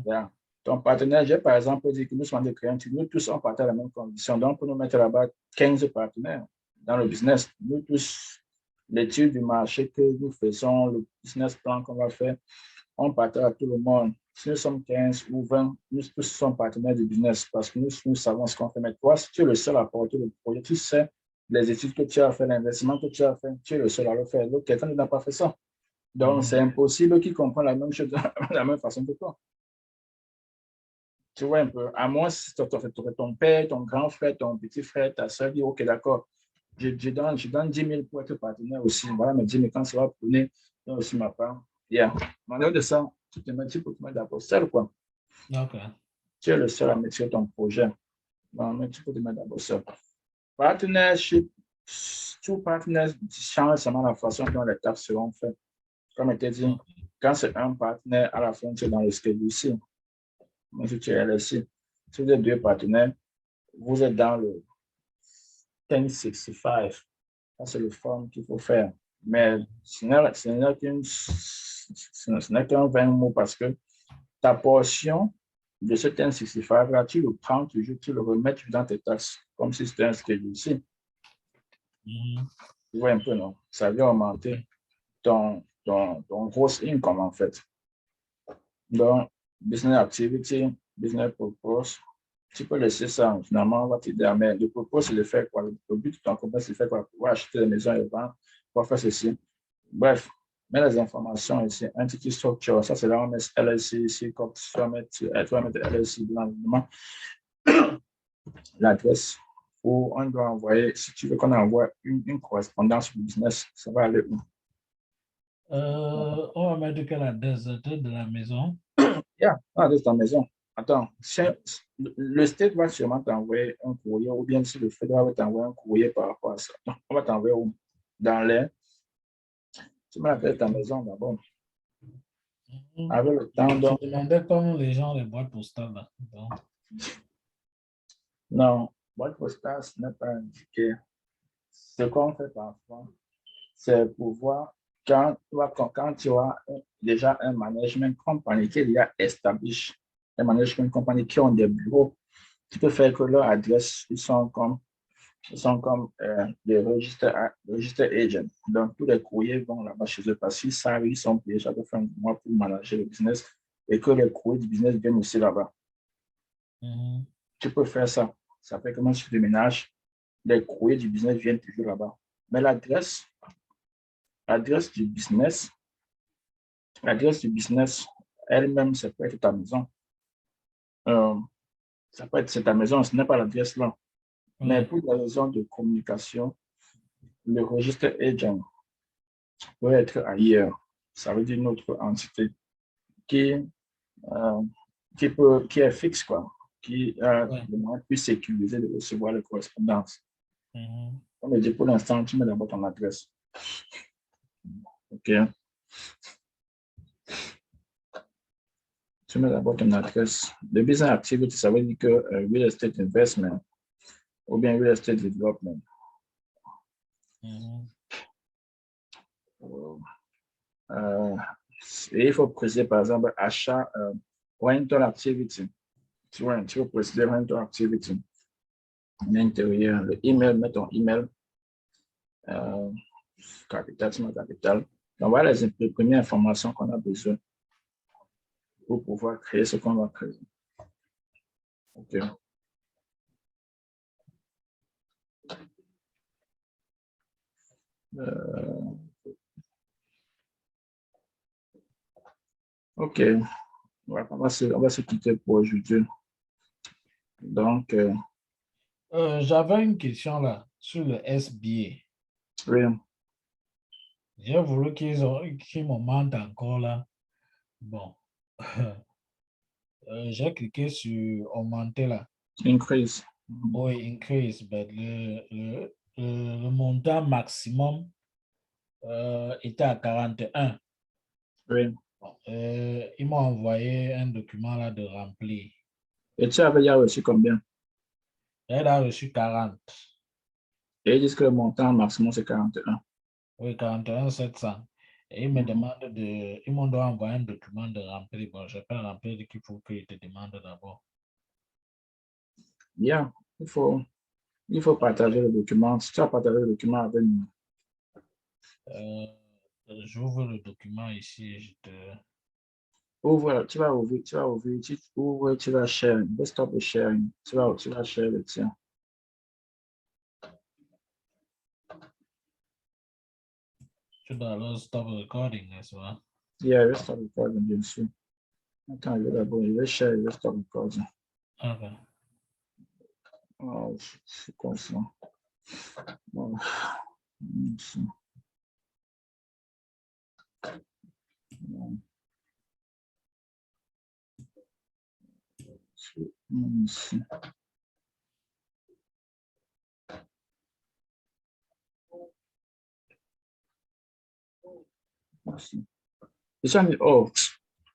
Yeah. Ton partenaire, j'ai par exemple dit que nous sommes des clients, nous tous on partage les mêmes conditions. Donc, pour nous mettre là-bas 15 partenaires dans le business, nous tous, l'étude du marché que nous faisons, le business plan qu'on va faire, on partage à tout le monde. Si nous sommes 15 ou 20, nous tous sommes partenaires du business parce que nous savons ce qu'on fait. Mais toi, si tu es le seul à porter le projet, tu sais les études que tu as fait, l'investissement que tu as fait, tu es le seul à le faire. Donc, quelqu'un n'a pas fait ça. Donc, c'est impossible qu'il comprenne la même chose de la même façon que toi. Tu vois un peu, à moins si ton père, ton grand frère, ton petit frère, ta soeur dit, OK, d'accord, je donne 10 000 pour être partenaire aussi. Voilà, mais 10 000 quand ça va prendre, donc aussi ma part. Yeah. En dehors de ça, tu peux te mettre d'abord seul, quoi. OK. Tu es le seul à mettre sur ton projet. Bon, mais tu peux te mettre d'abord seul. Partnership, tout partenaire change seulement la façon dont les tâches seront faites. Comme je t'ai dit, quand c'est un partenaire, à la fin, tu es dans le schedule ici. Moi, je suis LSI. Si vous êtes deux partenaires, vous êtes dans le 1065. Ça, c'est le forme qu'il faut faire. Mais ce n'est qu'un 20 mots parce que ta portion de ce 1065, là, tu le prends toujours, tu le remets dans tes taxes, comme si c'était un schedule ici. Tu vois un peu, non? Ça vient augmenter ton gross income, en fait. Donc, business activity, business purpose, tu peux laisser ça. Finalement, on va t'aider. Mais le propos, c'est de faire quoi? Le but de ton commerce, c'est de faire quoi? Pouvoir acheter des maisons et vendre, pouvoir faire ceci. Bref, mets les informations ici. Entity structure, ça c'est là où on met LLC ici. Comme tu vas mettre LLC dans l'événement. L'adresse où on doit envoyer, si tu veux qu'on envoie une correspondance du business, ça va aller où? On va mettre quelle adresse de la maison? Yeah, l'adresse de ta maison. Attends, le state va sûrement t'envoyer un courrier ou bien si le fédéral va t'envoyer un courrier par rapport à ça. On va t'envoyer où? Dans les Tu mets l'adresse de ta maison d'abord. Mhm. Avec le temps, Je donc, demandais comme les gens les boîtes postales là. Donc, non, boîte postale, ce n'est pas indiqué. Ce qu'on fait parfois, c'est pour voir quand tu as déjà un management company qui est déjà établi, un management company qui ont des bureaux, tu peux faire que leur adresse, ils sont comme des register agents. Donc, tous les courriers vont là-bas chez eux parce qu'ils savent, ils sont payés chaque fin du mois pour manager le business et que les courriers du business viennent aussi là-bas. mhm. Tu peux faire ça. Ça fait que même si tu déménages, les courriers du business viennent toujours là-bas. Mais l'adresse du business elle-même, ça peut être ta maison. Euh, ça peut être c'est ta maison, ce n'est pas l'adresse là. Mais Oui. pour des raisons de communication, le registre agent peut être ailleurs. Ça veut dire une autre entité qui, euh, qui est fixe, quoi, qui a Ouais. le moyen plus sécurisé de recevoir les correspondances. Mhm. On me dit pour l'instant, tu mets d'abord ton adresse. OK? Tu mets d'abord ton adresse. Le business activity, ça veut dire que real estate investment ou bien real estate development. Mhm. Euh, et il faut préciser, par exemple, achat, rental activity. Tu vois, tu veux préciser rental activity. À l'intérieur, le email, mets ton email, capital, c'est ma capital. Donc, voilà les premières informations qu'on a besoin pour pouvoir créer ce qu'on va créer. OK. OK. On va se quitter pour aujourd'hui. Donc, J'avais une question là sur le SBA. oui, J'ai voulu qu'ils m'augmentent encore là. Bon, j'ai cliqué sur augmenter là. increase. Oui, increase, mais le montant maximum était à 41. Oui. Bon, ils m'ont envoyé un document là de remplir. Et tu avais déjà reçu combien? Elle a reçu 40. Et ils disent que le montant maximum, c'est 41. Oui, 41 700. Et ils me demandent ils m'ont envoyé un document de remplir. Bon, je peux remplir qu'il faut qu'ils te demandent d'abord. Bien, il faut partager le document. Si tu as partagé le document avec nous, Euh, J'ouvre le document ici et je te. ouvre, tu ouvres, tu vas share, desktop sharing, tu vas share le tien. Tu dois alors stop recording, n'est-ce pas? Yeah, je stop recording, bien sûr. Attends, je vais share, je stop recording. Ok. Oh, c'est quoi ça? Oh, ici. Ici. Ici. Oh,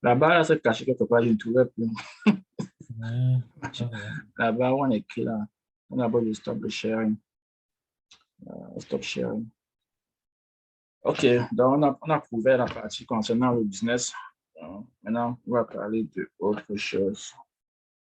là-bas, là, c'est caché quelque part, je ne trouvais plus. Ok. Là-bas, on écrit là. On a besoin de stop the sharing. Stop sharing. OK, donc on a couvert la partie concernant le business. Maintenant, on va parler d'autre chose.